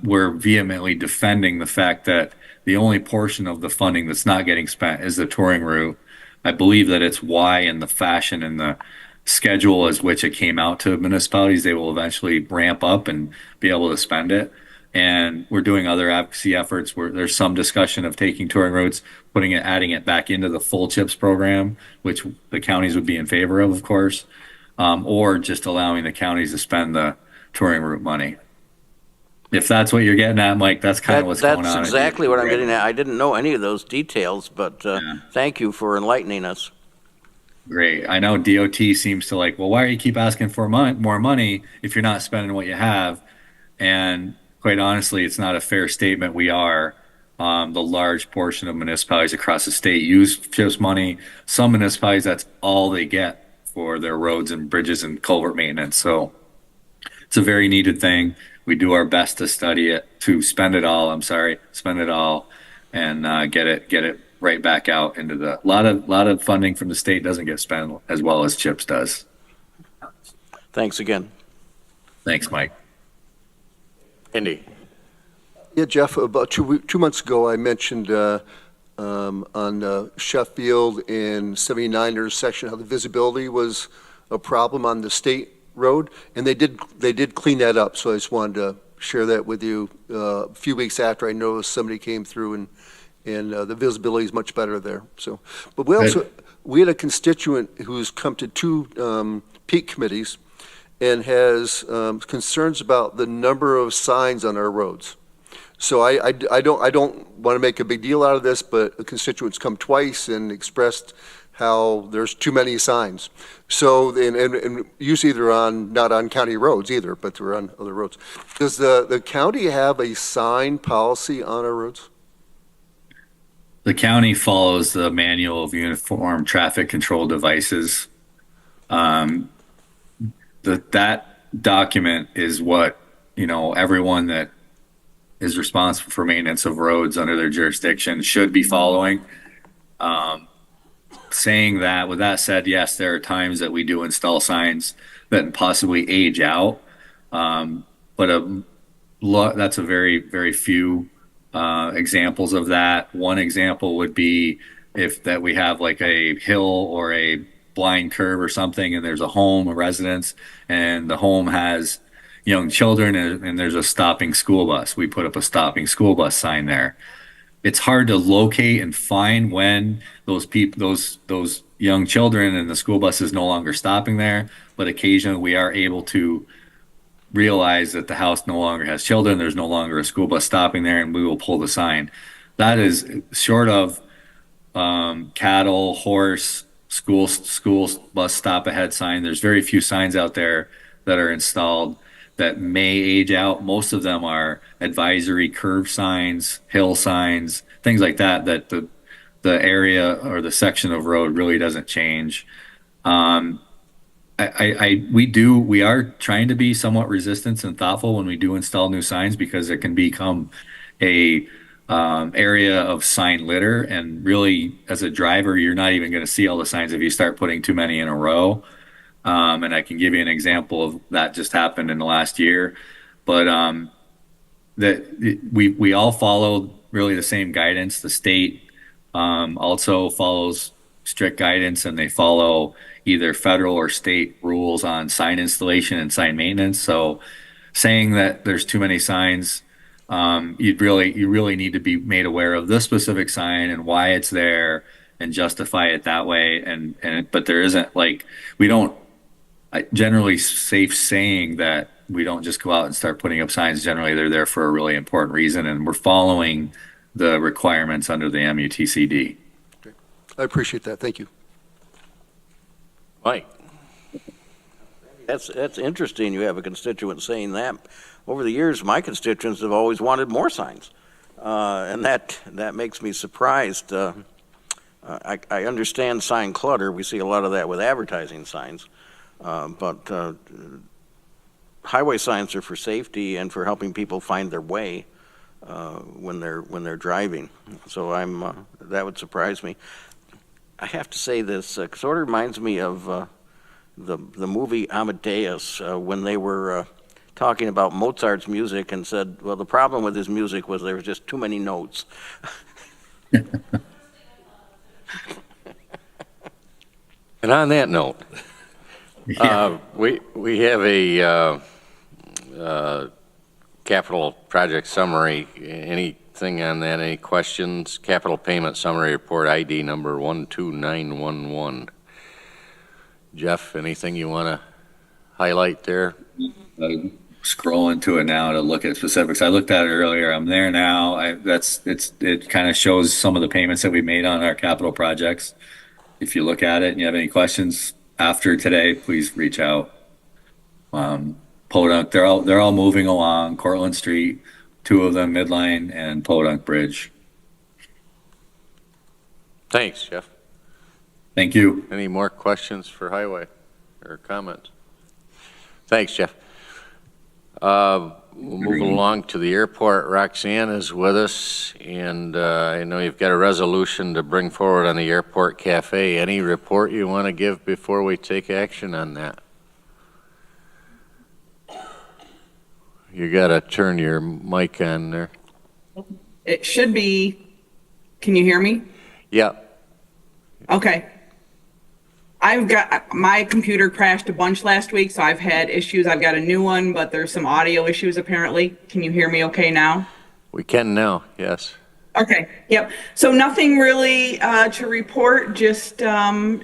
we're vehemently defending the fact that the only portion of the funding that's not getting spent is the touring route. I believe that it's why in the fashion and the schedule as which it came out to municipalities, they will eventually ramp up and be able to spend it. And we're doing other advocacy efforts where there's some discussion of taking touring routes, adding it back into the full CHIPS program, which the counties would be in favor of course, or just allowing the counties to spend the touring route money. If that's what you're getting at, Mike, that's kind of what's going on. That's exactly what I'm getting at. I didn't know any of those details, but thank you for enlightening us. Great. I know DOT seems to like, well, why do you keep asking for more money if you're not spending what you have? And quite honestly, it's not a fair statement. We are. The large portion of municipalities across the state use CHIPS money. Some municipalities, that's all they get for their roads and bridges and culvert maintenance. So it's a very needed thing. We do our best to study it, to spend it all, and get it right back out into the, lot of funding from the state doesn't get spent as well as CHIPS does. Thanks again. Thanks, Mike. Andy? Yeah, Jeff, about 2 months ago, I mentioned on Sheffield and 79 intersection how the visibility was a problem on the state road, and they did clean that up. So I just wanted to share that with you. A few weeks after I noticed somebody came through, and the visibility is much better there. So, but we had a constituent who's come to 2 peak committees and has concerns about the number of signs on our roads. So I don't want to make a big deal out of this, but a constituent's come twice and expressed how there's too many signs. So, and usually they're not on county roads either, but they're on other roads. Does the county have a sign policy on our roads? The county follows the Manual of Uniform Traffic Control Devices. That document is what, everyone that is responsible for maintenance of roads under their jurisdiction should be following. Saying that, with that said, yes, there are times that we do install signs that possibly age out, but that's a very, very few examples of that. One example would be if that we have like a hill or a blind curve or something, and there's a home, a residence, and the home has young children, and there's a stopping school bus. We put up a stopping school bus sign there. It's hard to locate and find when those people, those young children and the school bus is no longer stopping there, but occasionally we are able to realize that the house no longer has children, there's no longer a school bus stopping there, and we will pull the sign. That is short of cattle, horse, school bus stop ahead sign. There's very few signs out there that are installed that may age out. Most of them are advisory curve signs, hill signs, things like that, that the area or the section of road really doesn't change. We are trying to be somewhat resistant and thoughtful when we do install new signs, because it can become a area of sign litter, and really as a driver you're not even going to see all the signs if you start putting too many in a row. And I can give you an example of that just happened in the last year, but we all follow really the same guidance. The state also follows strict guidance, and they follow either federal or state rules on sign installation and sign maintenance. So saying that there's too many signs, you really need to be made aware of this specific sign and why it's there, and justify it that way. But there isn't, like, we don't generally safe saying that we don't just go out and start putting up signs. Generally they're there for a really important reason, and we're following the requirements under the MUTCD. I appreciate that. Thank you. Mike? That's interesting. You have a constituent saying that. Over the years, my constituents have always wanted more signs, and that makes me surprised. I understand sign clutter. We see a lot of that with advertising signs, but highway signs are for safety and for helping people find their way when they're driving. So that would surprise me. I have to say this, sort of reminds me of the movie Amadeus, when they were talking about Mozart's music and said, well, the problem with his music was there was just too many notes. And on that note, we have a capital project summary. Anything on that? Any questions? Capital payment summary report ID number 12911. Jeff, anything you want to highlight there? Scroll into it now to look at specifics. I looked at it earlier. I'm there now. It kind of shows some of the payments that we made on our capital projects. If you look at it and you have any questions after today, please reach out. Podunk, they're all moving along. Cortlandt Street, 2 of them, Midline and Podunk Bridge. Thanks, Jeff. Thank you. Any more questions for Highway or comments? Thanks, Jeff. We'll move along to the airport. Roxanne is with us, and I know you've got a resolution to bring forward on the airport cafe. Any report you want to give before we take action on that? You got to turn your mic on there. It should be, can you hear me? Yeah. Okay. My computer crashed a bunch last week, so I've had issues. I've got a new one, but there's some audio issues apparently. Can you hear me okay now? We can now, yes. Okay, yep. So nothing really to report, just, trying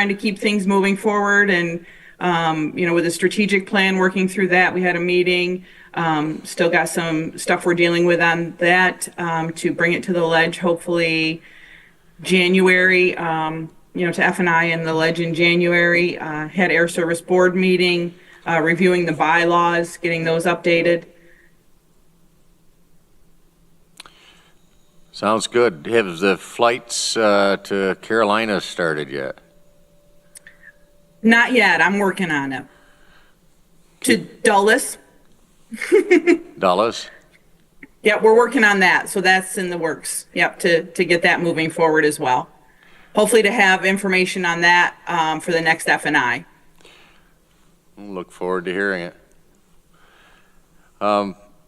to keep things moving forward and, with a strategic plan, working through that. We had a meeting, still got some stuff we're dealing with on that to bring it to the ledge, hopefully January. To F&I and the ledge in January, had Air Service Board meeting, reviewing the bylaws, getting those updated. Sounds good. Have the flights to Carolina started yet? Not yet. I'm working on it. To Dulles. Dulles? Yeah, we're working on that. So that's in the works. Yep, to get that moving forward as well. Hopefully to have information on that for the next F&I. Look forward to hearing it.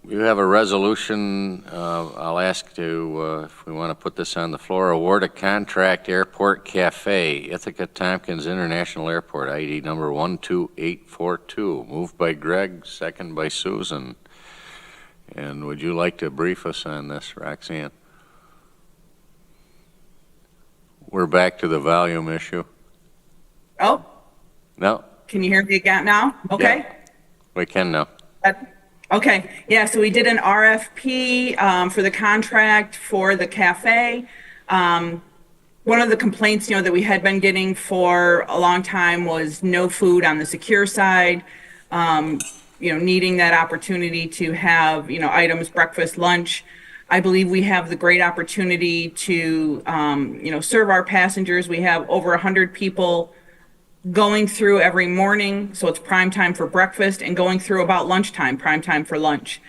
You have a resolution, I'll ask to, if we want to put this on the floor, award a contract Airport Cafe, Ithaca Tompkins International Airport, ID number 12842. Moved by Greg, second by Susan. And would you like to brief us on this, Roxanne? We're back to the volume issue. Oh, No, can you hear me again now? Okay. we can now. Okay, yeah, so we did an RFP for the contract for the cafe. One of the complaints, that we had been getting for a long time was no food on the secure side. Needing that opportunity to have, items, breakfast, lunch. I believe we have the great opportunity to, serve our passengers. We have over 100 people going through every morning, so it's prime time for breakfast, and going through about lunchtime, prime time for lunch.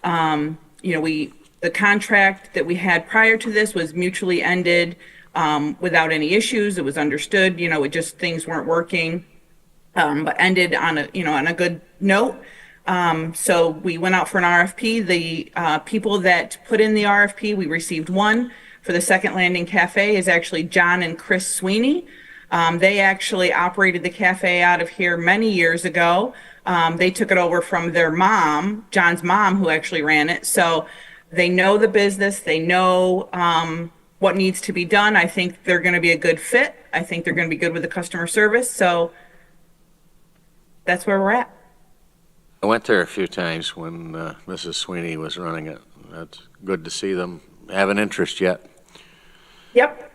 The contract that we had prior to this was mutually ended without any issues. It was understood, things weren't working, but ended on a good note. So we went out for an RFP. The people that put in the RFP, we received one for the Second Landing Cafe is actually John and Chris Sweeney. They actually operated the cafe out of here many years ago. They took it over from their mom, John's mom, who actually ran it. So they know the business. They know what needs to be done. I think they're going to be a good fit. I think they're going to be good with the customer service. So that's where we're at. I went there a few times when Mrs. Sweeney was running it. That's good to see them have an interest yet. Yep.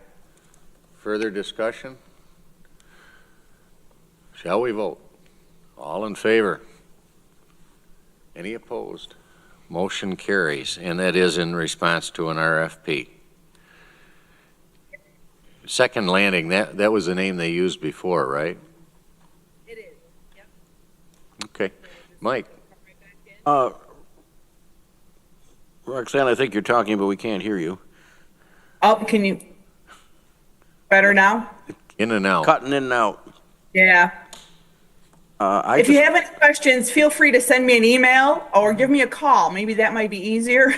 Further discussion? Shall we vote? All in favor? Any opposed? Motion carries, and that is in response to an RFP. Second Landing, that was the name they used before, right? It is. Yep. Okay. Mike? Roxanne, I think you're talking, but we can't hear you. Oh, can you? Better now? In and out. Cutting in and out. Yeah. If you have any questions, feel free to send me an email or give me a call. Maybe that might be easier.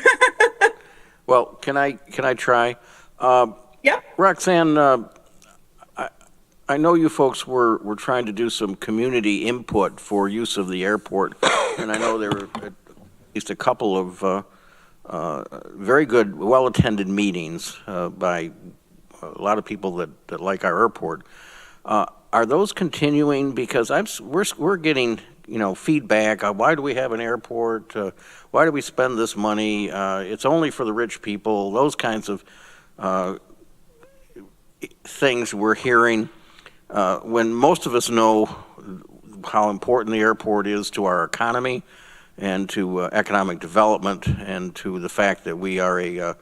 Well, can I try? Yep. Roxanne, I know you folks were trying to do some community input for use of the airport, and I know there were at least a couple of very good, well-attended meetings by a lot of people that like our airport. Are those continuing? Because we're getting feedback. Why do we have an airport? Why do we spend this money? It's only for the rich people. Those kinds of things we're hearing. When most of us know how important the airport is to our economy and to economic development and to the fact that we have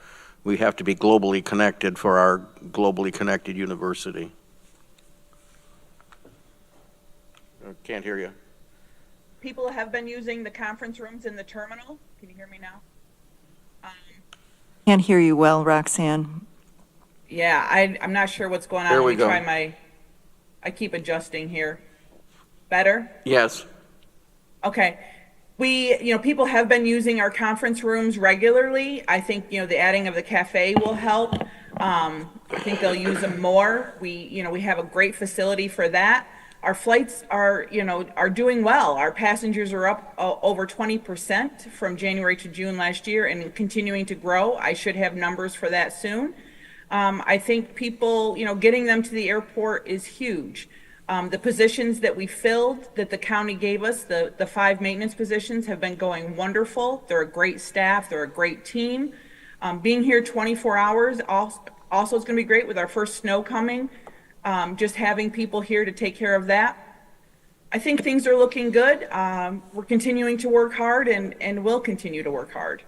to be globally connected for our globally connected university. Can't hear you. People have been using the conference rooms in the terminal. Can you hear me now? Can't hear you well, Roxanne. Yeah, I'm not sure what's going on. There we go. I keep adjusting here. Better? Yes. Okay. People have been using our conference rooms regularly. I think, the adding of the cafe will help. I think they'll use them more. We have a great facility for that. Our flights are doing well. Our passengers are up over 20% from January to June last year and continuing to grow. I should have numbers for that soon. I think people, getting them to the airport is huge. The positions that we filled, that the county gave us, the 5 maintenance positions have been going wonderful. They're a great staff. They're a great team. Being here 24 hours also is going to be great with our first snow coming. Just having people here to take care of that. I think things are looking good. We're continuing to work hard and will continue to work hard.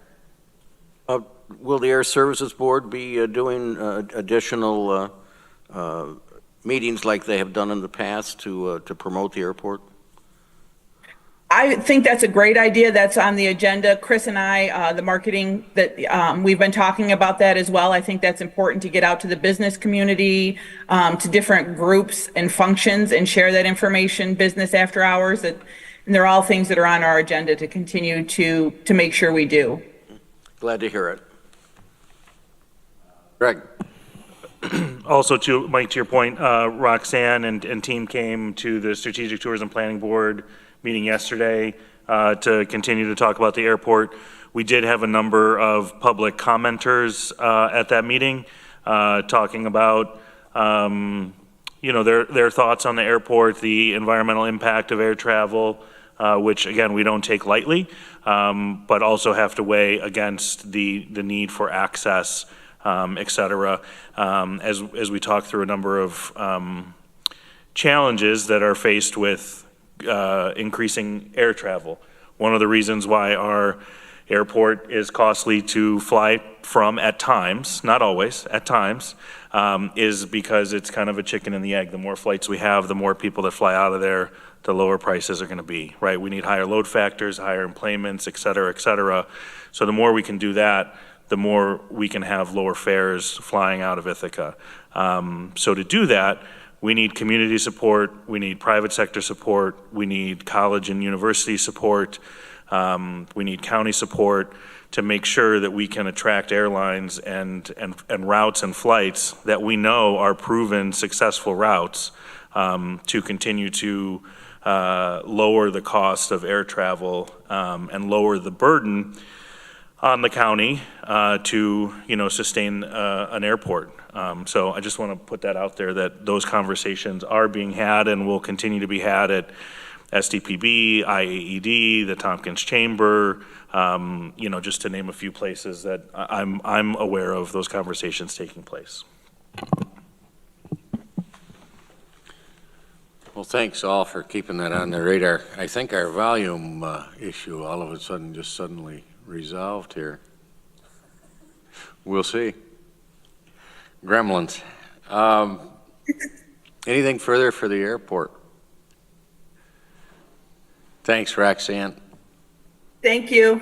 Will the Air Services Board be doing additional meetings like they have done in the past to promote the airport? I think that's a great idea. That's on the agenda. Chris and I, the marketing, that we've been talking about that as well. I think that's important to get out to the business community, to different groups and functions and share that information, business after hours. And And they're all things that are on our agenda to continue to make sure we do. Glad to hear it. Greg? Also, to Mike, to your point, Roxanne and team came to the Strategic Tourism Planning Board meeting yesterday to continue to talk about the airport. We did have a number of public commenters at that meeting talking about their thoughts on the airport, the environmental impact of air travel, which again we don't take lightly, but also have to weigh against the need for access, et cetera, as we talk through a number of challenges that are faced with increasing air travel. One of the reasons why our airport is costly to fly from at times, not always, at times, is because it's kind of a chicken and the egg. The more flights we have, the more people that fly out of there, the lower prices are going to be, right? We need higher load factors, higher employments, et cetera, et cetera. So the more we can do that, the more we can have lower fares flying out of Ithaca. So to do that, we need community support, we need private sector support, we need college and university support, we need county support to make sure that we can attract airlines and routes and flights that we know are proven successful routes to continue to lower the cost of air travel and lower the burden on the county to sustain an airport. So I just want to put that out there that those conversations are being had and will continue to be had at SDPB, IAED, the Tompkins Chamber, just to name a few places that I'm aware of those conversations taking place. Well, thanks all for keeping that on the radar. I think our volume issue all of a sudden just suddenly resolved here. We'll see. Gremlins. Anything further for the airport? Thanks, Roxanne. Thank you.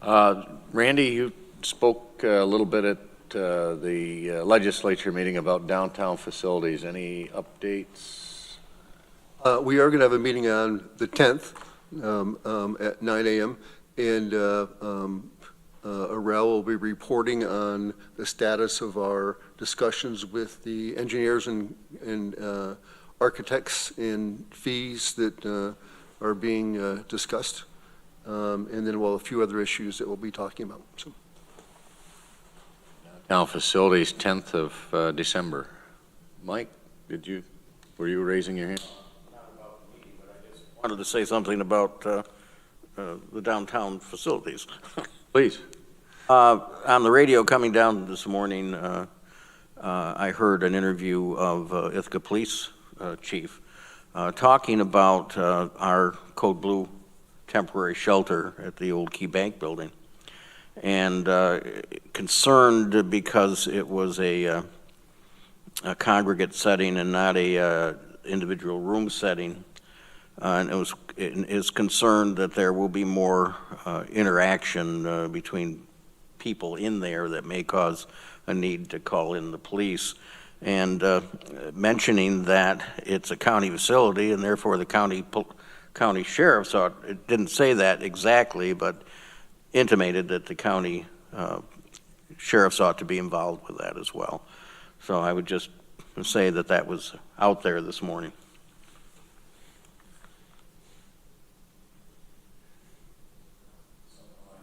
Randy, you spoke a little bit at the legislature meeting about downtown facilities. Any updates? We are going to have a meeting on the 10th at 9 a.m. and Arel will be reporting on the status of our discussions with the engineers and architects and fees that are being discussed. And then we'll have a few other issues that we'll be talking about. So. Now, facilities, 10th of December. Mike, were you raising your hand? Not about the meeting, but I just wanted to say something about the downtown facilities. Please. On the radio coming down this morning, I heard an interview of Ithaca Police Chief talking about our Code Blue temporary shelter at the old Key Bank building, and concerned because it was a congregate setting and not a individual room setting, and is concerned that there will be more interaction between people in there that may cause a need to call in the police, and mentioning that it's a county facility and therefore the county sheriff's it didn't say that exactly, but intimated that the county sheriffs ought to be involved with that as well. So I would just say that was out there this morning.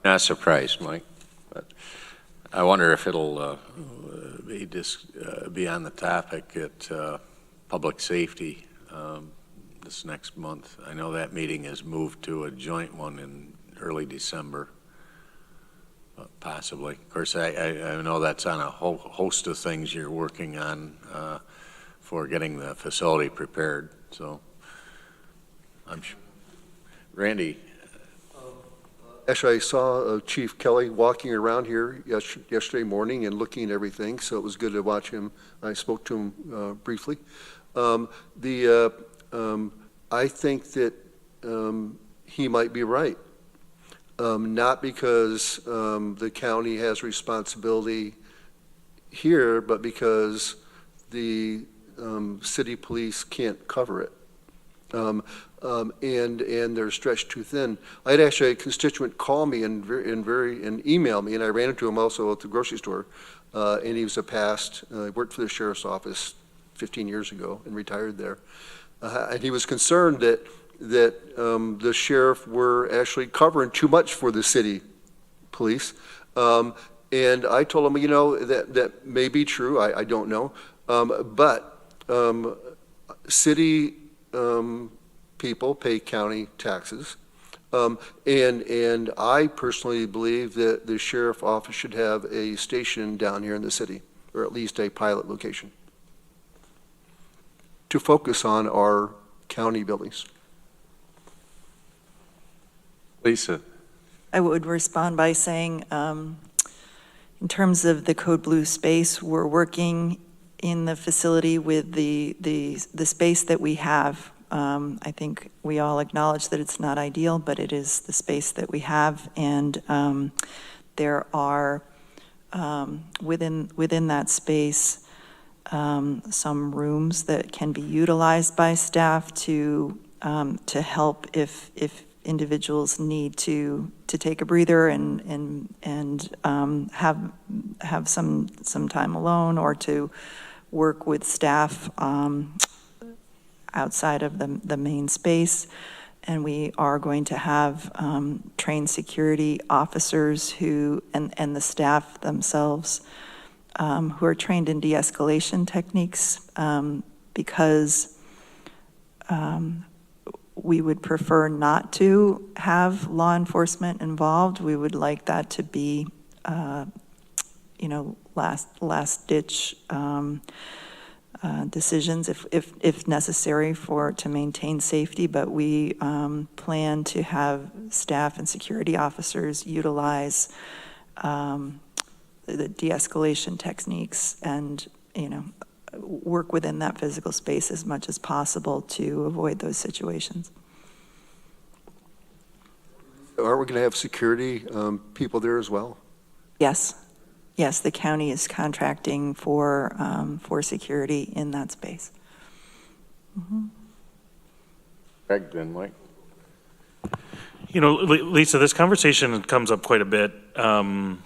Not surprised, Mike, but I wonder if it'll be on the topic at public safety this next month. I know that meeting is moved to a joint one in early December, possibly. Of course, I know that's on a whole host of things you're working on for getting the facility prepared. So, I'm sure. Randy. Actually, I saw Chief Kelly walking around here yesterday morning and looking at everything, so it was good to watch him. I spoke to him briefly. I think that he might be right. Not because the county has responsibility here, but because the city police can't cover it. and they're stretched too thin. I had actually a constituent call me and email me, and I ran into him also at the grocery store, and he was worked for the sheriff's office 15 years ago and retired there. And he was concerned that the sheriff were actually covering too much for the city police. And I told him, that may be true. I don't know. But city people pay county taxes. And I personally believe that the sheriff office should have a station down here in the city, or at least a pilot location, to focus on our county buildings. Lisa? I would respond by saying, in terms of the Code Blue space, we're working in the facility with the space that we have. I think we all acknowledge that it's not ideal, but it is the space that we have, and there are within that space some rooms that can be utilized by staff to help if individuals need to take a breather and have some time alone, or to work with staff outside of the main space. And we are going to have trained security officers who and the staff themselves who are trained in de-escalation techniques, because we would prefer not to have law enforcement involved. We would like that to be, last ditch decisions if necessary to maintain safety. But we plan to have staff and security officers utilize the de-escalation techniques and, work within that physical space as much as possible to avoid those situations. Aren't we going to have security people there as well? Yes, the county is contracting for security in that space. Mm-hmm. Greg, then Mike? Lisa, this conversation comes up quite a bit, and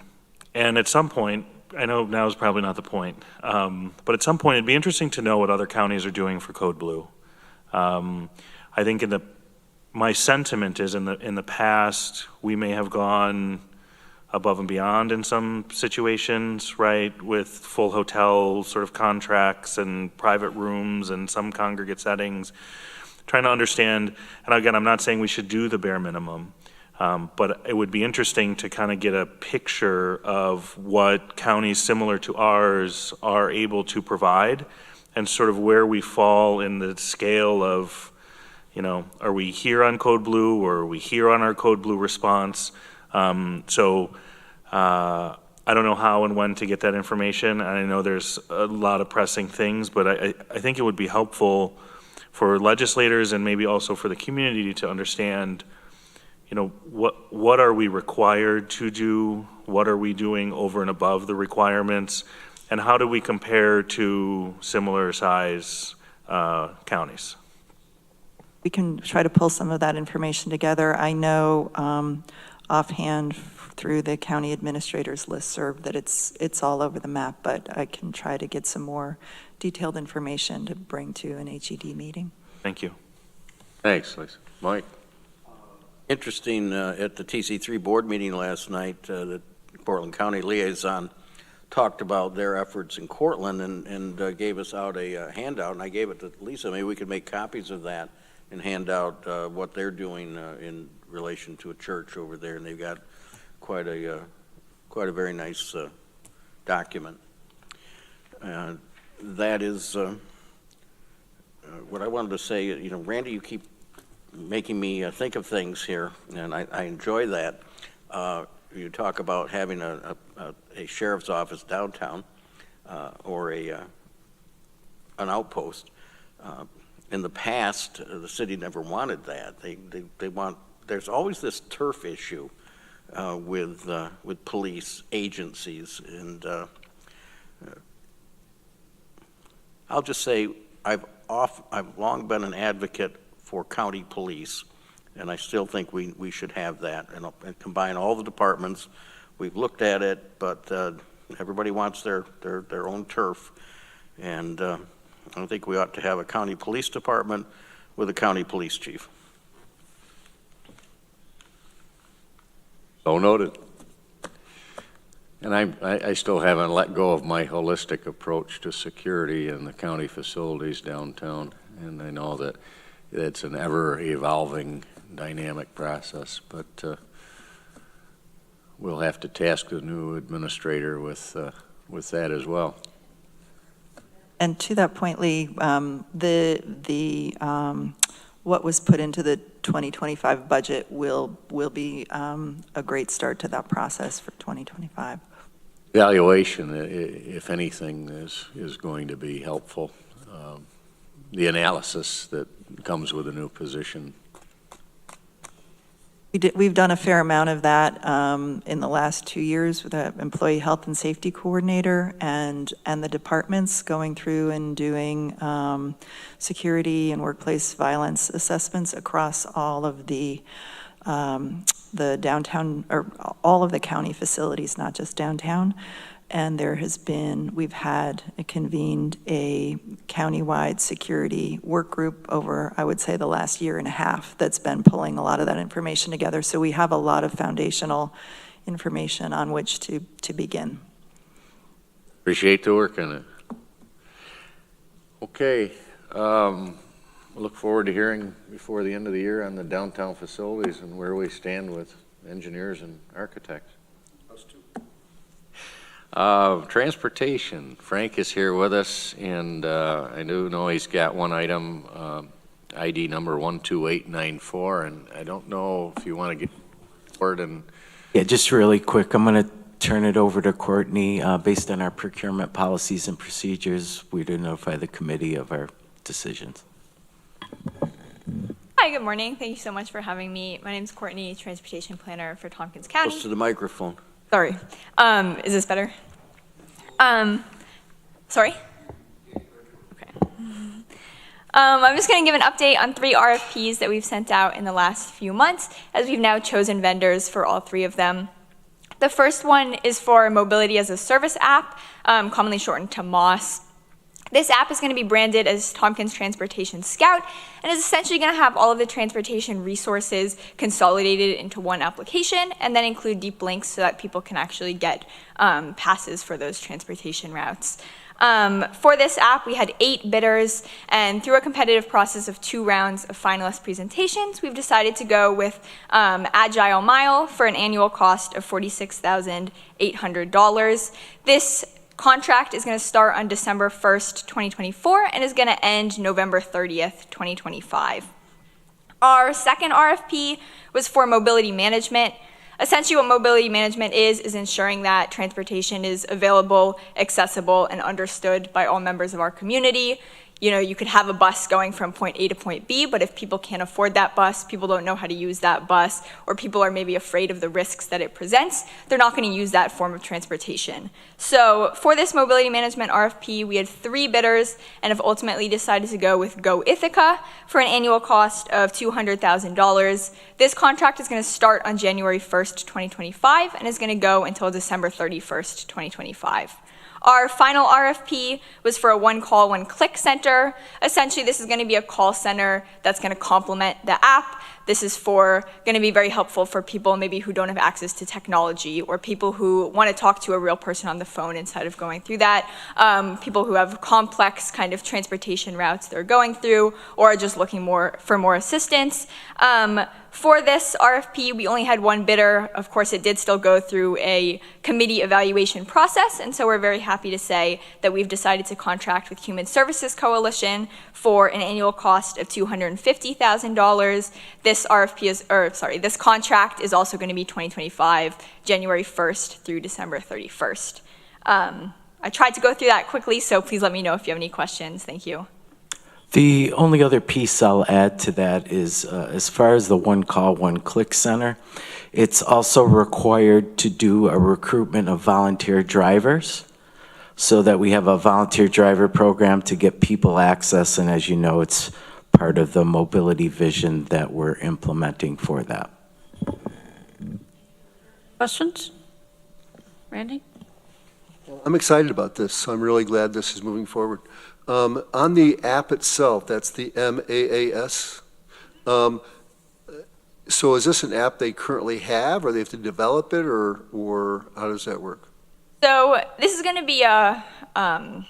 at some point, I know now is probably not the point, but at some point it'd be interesting to know what other counties are doing for Code Blue. I think my sentiment is in the past, we may have gone above and beyond in some situations, right, with full hotel sort of contracts and private rooms and some congregate settings, trying to understand, and again, I'm not saying we should do the bare minimum, but it would be interesting to kind of get a picture of what counties similar to ours are able to provide, and sort of where we fall in the scale of, are we here on Code Blue, or are we here on our Code Blue response? So I don't know how and when to get that information. I know there's a lot of pressing things, but I think it would be helpful for legislators and maybe also for the community to understand, what are we required to do? What are we doing over and above the requirements? And how do we compare to similar size counties? We can try to pull some of that information together. I know offhand through the county administrator's listserv that it's all over the map, but I can try to get some more detailed information to bring to an HED meeting. Thank you. Thanks, Lisa. Mike? Interesting, at the TC3 board meeting last night, the Portland County liaison talked about their efforts in Cortland and gave us out a handout, and I gave it to Lisa. Maybe we could make copies of that and hand out what they're doing in relation to a church over there, and they've got quite a very nice document. That is what I wanted to say. Randy, you keep making me think of things here, and I enjoy that. You talk about having a sheriff's office downtown or an outpost. In the past, the city never wanted that. They want. There's always this turf issue with police agencies, and I'll just say I've long been an advocate for county police. And I still think we should have that and combine all the departments. We've looked at it, but everybody wants their own turf. And I think we ought to have a county police department with a county police chief. So noted. And I still haven't let go of my holistic approach to security in the county facilities downtown. And I know that it's an ever-evolving dynamic process, but we'll have to task the new administrator with that as well. And to that point, Lee, what was put into the 2025 budget will be a great start to that process for 2025. Evaluation, if anything, is going to be helpful. The analysis that comes with a new position. We've done a fair amount of that in the last 2 years with the employee health and safety coordinator and the departments going through and doing security and workplace violence assessments across all of the downtown, or all of the county facilities, not just downtown. And we've convened a countywide security work group over, I would say, the last year and a half that's been pulling a lot of that information together. So we have a lot of foundational information on which to begin. Appreciate the work on it. Okay. We look forward to hearing before the end of the year on the downtown facilities and where we stand with engineers and architects. Transportation. Frank is here with us, and I do know he's got one item, ID number 12894, and I don't know if you want to get forward and... Yeah, just really quick, I'm going to turn it over to Courtney. Based on our procurement policies and procedures, we do notify the committee of our decisions. Hi, good morning. Thank you so much for having me. My name is Courtney, Transportation Planner for Tompkins County. Close to the microphone. Sorry. Is this better? Sorry? Okay. I'm just going to give an update on 3 RFPs that we've sent out in the last few months, as we've now chosen vendors for all 3 of them. The first one is for a Mobility as a Service app, commonly shortened to MOS. This app is going to be branded as Tompkins Transportation Scout and is essentially going to have all of the transportation resources consolidated into one application and then include deep links so that people can actually get passes for those transportation routes. For this app, we had 8 bidders, and through a competitive process of 2 rounds of finalist presentations, we've decided to go with Agile Mile for an annual cost of $46,800. This contract is going to start on December 1st, 2024, and is going to end November 30th, 2025. Our second RFP was for mobility management. Essentially, what mobility management is ensuring that transportation is available, accessible, and understood by all members of our community. You know, you could have a bus going from point A to point B, but if people can't afford that bus, people don't know how to use that bus, or people are maybe afraid of the risks that it presents, they're not going to use that form of transportation. So for this mobility management RFP, we had 3 bidders and have ultimately decided to go with Go Ithaca for an annual cost of $200,000. This contract is going to start on January 1st, 2025, and is going to go until December 31st, 2025. Our final RFP was for a one-call, one-click center. Essentially, this is going to be a call center that's going to complement the app. This is going to be very helpful for people maybe who don't have access to technology, or people who want to talk to a real person on the phone instead of going through that, people who have complex kind of transportation routes they're going through, or are just looking for more assistance. For this RFP, we only had 1 bidder. Of course, it did still go through a committee evaluation process, and so we're very happy to say that we've decided to contract with Human Services Coalition for an annual cost of $250,000. This this contract is also going to be 2025, January 1st through December 31st. I tried to go through that quickly, so please let me know if you have any questions. Thank you. The only other piece I'll add to that is, as far as the one-call, one-click center, it's also required to do a recruitment of volunteer drivers so that we have a volunteer driver program to get people access. And as you know, it's part of the mobility vision that we're implementing for that. Questions? Randy? I'm excited about this, so I'm really glad this is moving forward. On the app itself, that's the MAAS. So is this an app they currently have, or they have to develop it, or how does that work? So this is going to be a, I'm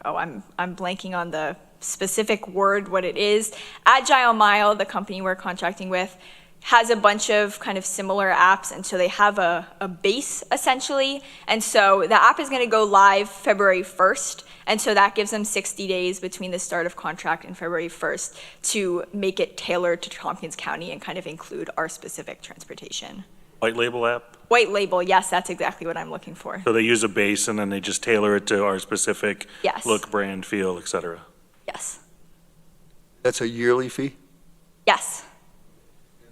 blanking on the specific word, what it is. Agile Mile, the company we're contracting with, has a bunch of kind of similar apps, and so they have a base essentially. And so the app is going to go live February 1st, and so that gives them 60 days between the start of contract and February 1st to make it tailored to Tompkins County and kind of include our specific transportation. White label app? White label, yes, that's exactly what I'm looking for. So they use a base and then they just tailor it to our specific Yes. look, brand, feel, et cetera. Yes. That's a yearly fee? Yes.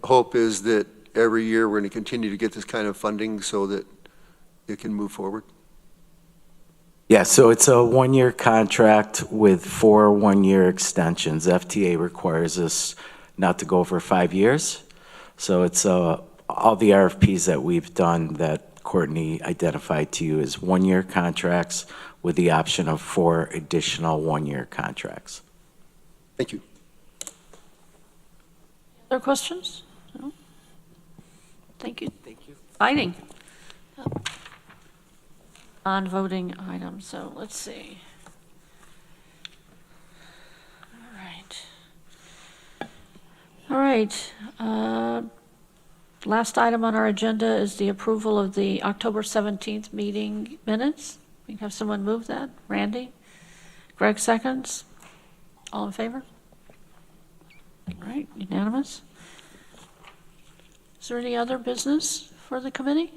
Hope is that every year we're going to continue to get this kind of funding so that it can move forward? Yeah, so it's a one-year contract with 4 one-year extensions. FTA requires us not to go over 5 years. So it's all the RFPs that we've done that Courtney identified to you as one-year contracts with the option of 4 additional one-year contracts. Thank you. Other questions? No? Thank you. Thank you. Fighting. Non-voting items, so let's see. All right. Last item on our agenda is the approval of the October 17th meeting minutes. We can have someone move that. Randy? Greg seconds? All in favor? All right, unanimous. Is there any other business for the committee?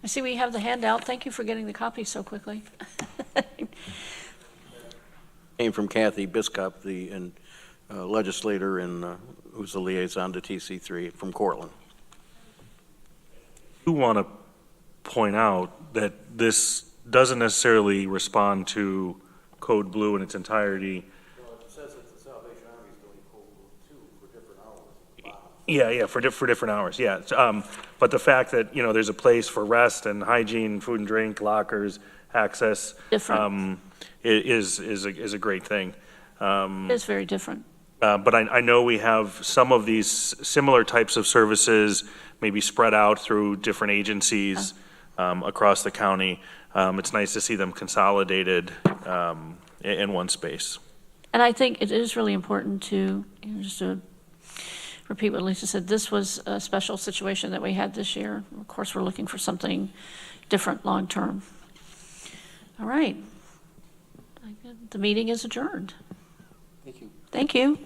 I see we have the handout. Thank you for getting the copy so quickly. Came from Kathy Biscop, the legislator and who's the liaison to TC3 from Cortland. I do want to point out that this doesn't necessarily respond to Code Blue in its entirety. Yeah, for different hours, yeah. But the fact that, there's a place for rest and hygiene, food and drink, lockers, access, Different. is a great thing. It's very different. But I know we have some of these similar types of services maybe spread out through different agencies across the county. It's nice to see them consolidated in one space. And I think it is really important to, just to repeat what Lisa said, this was a special situation that we had this year. Of course, we're looking for something different long-term. All right. The meeting is adjourned. Thank you. Thank you.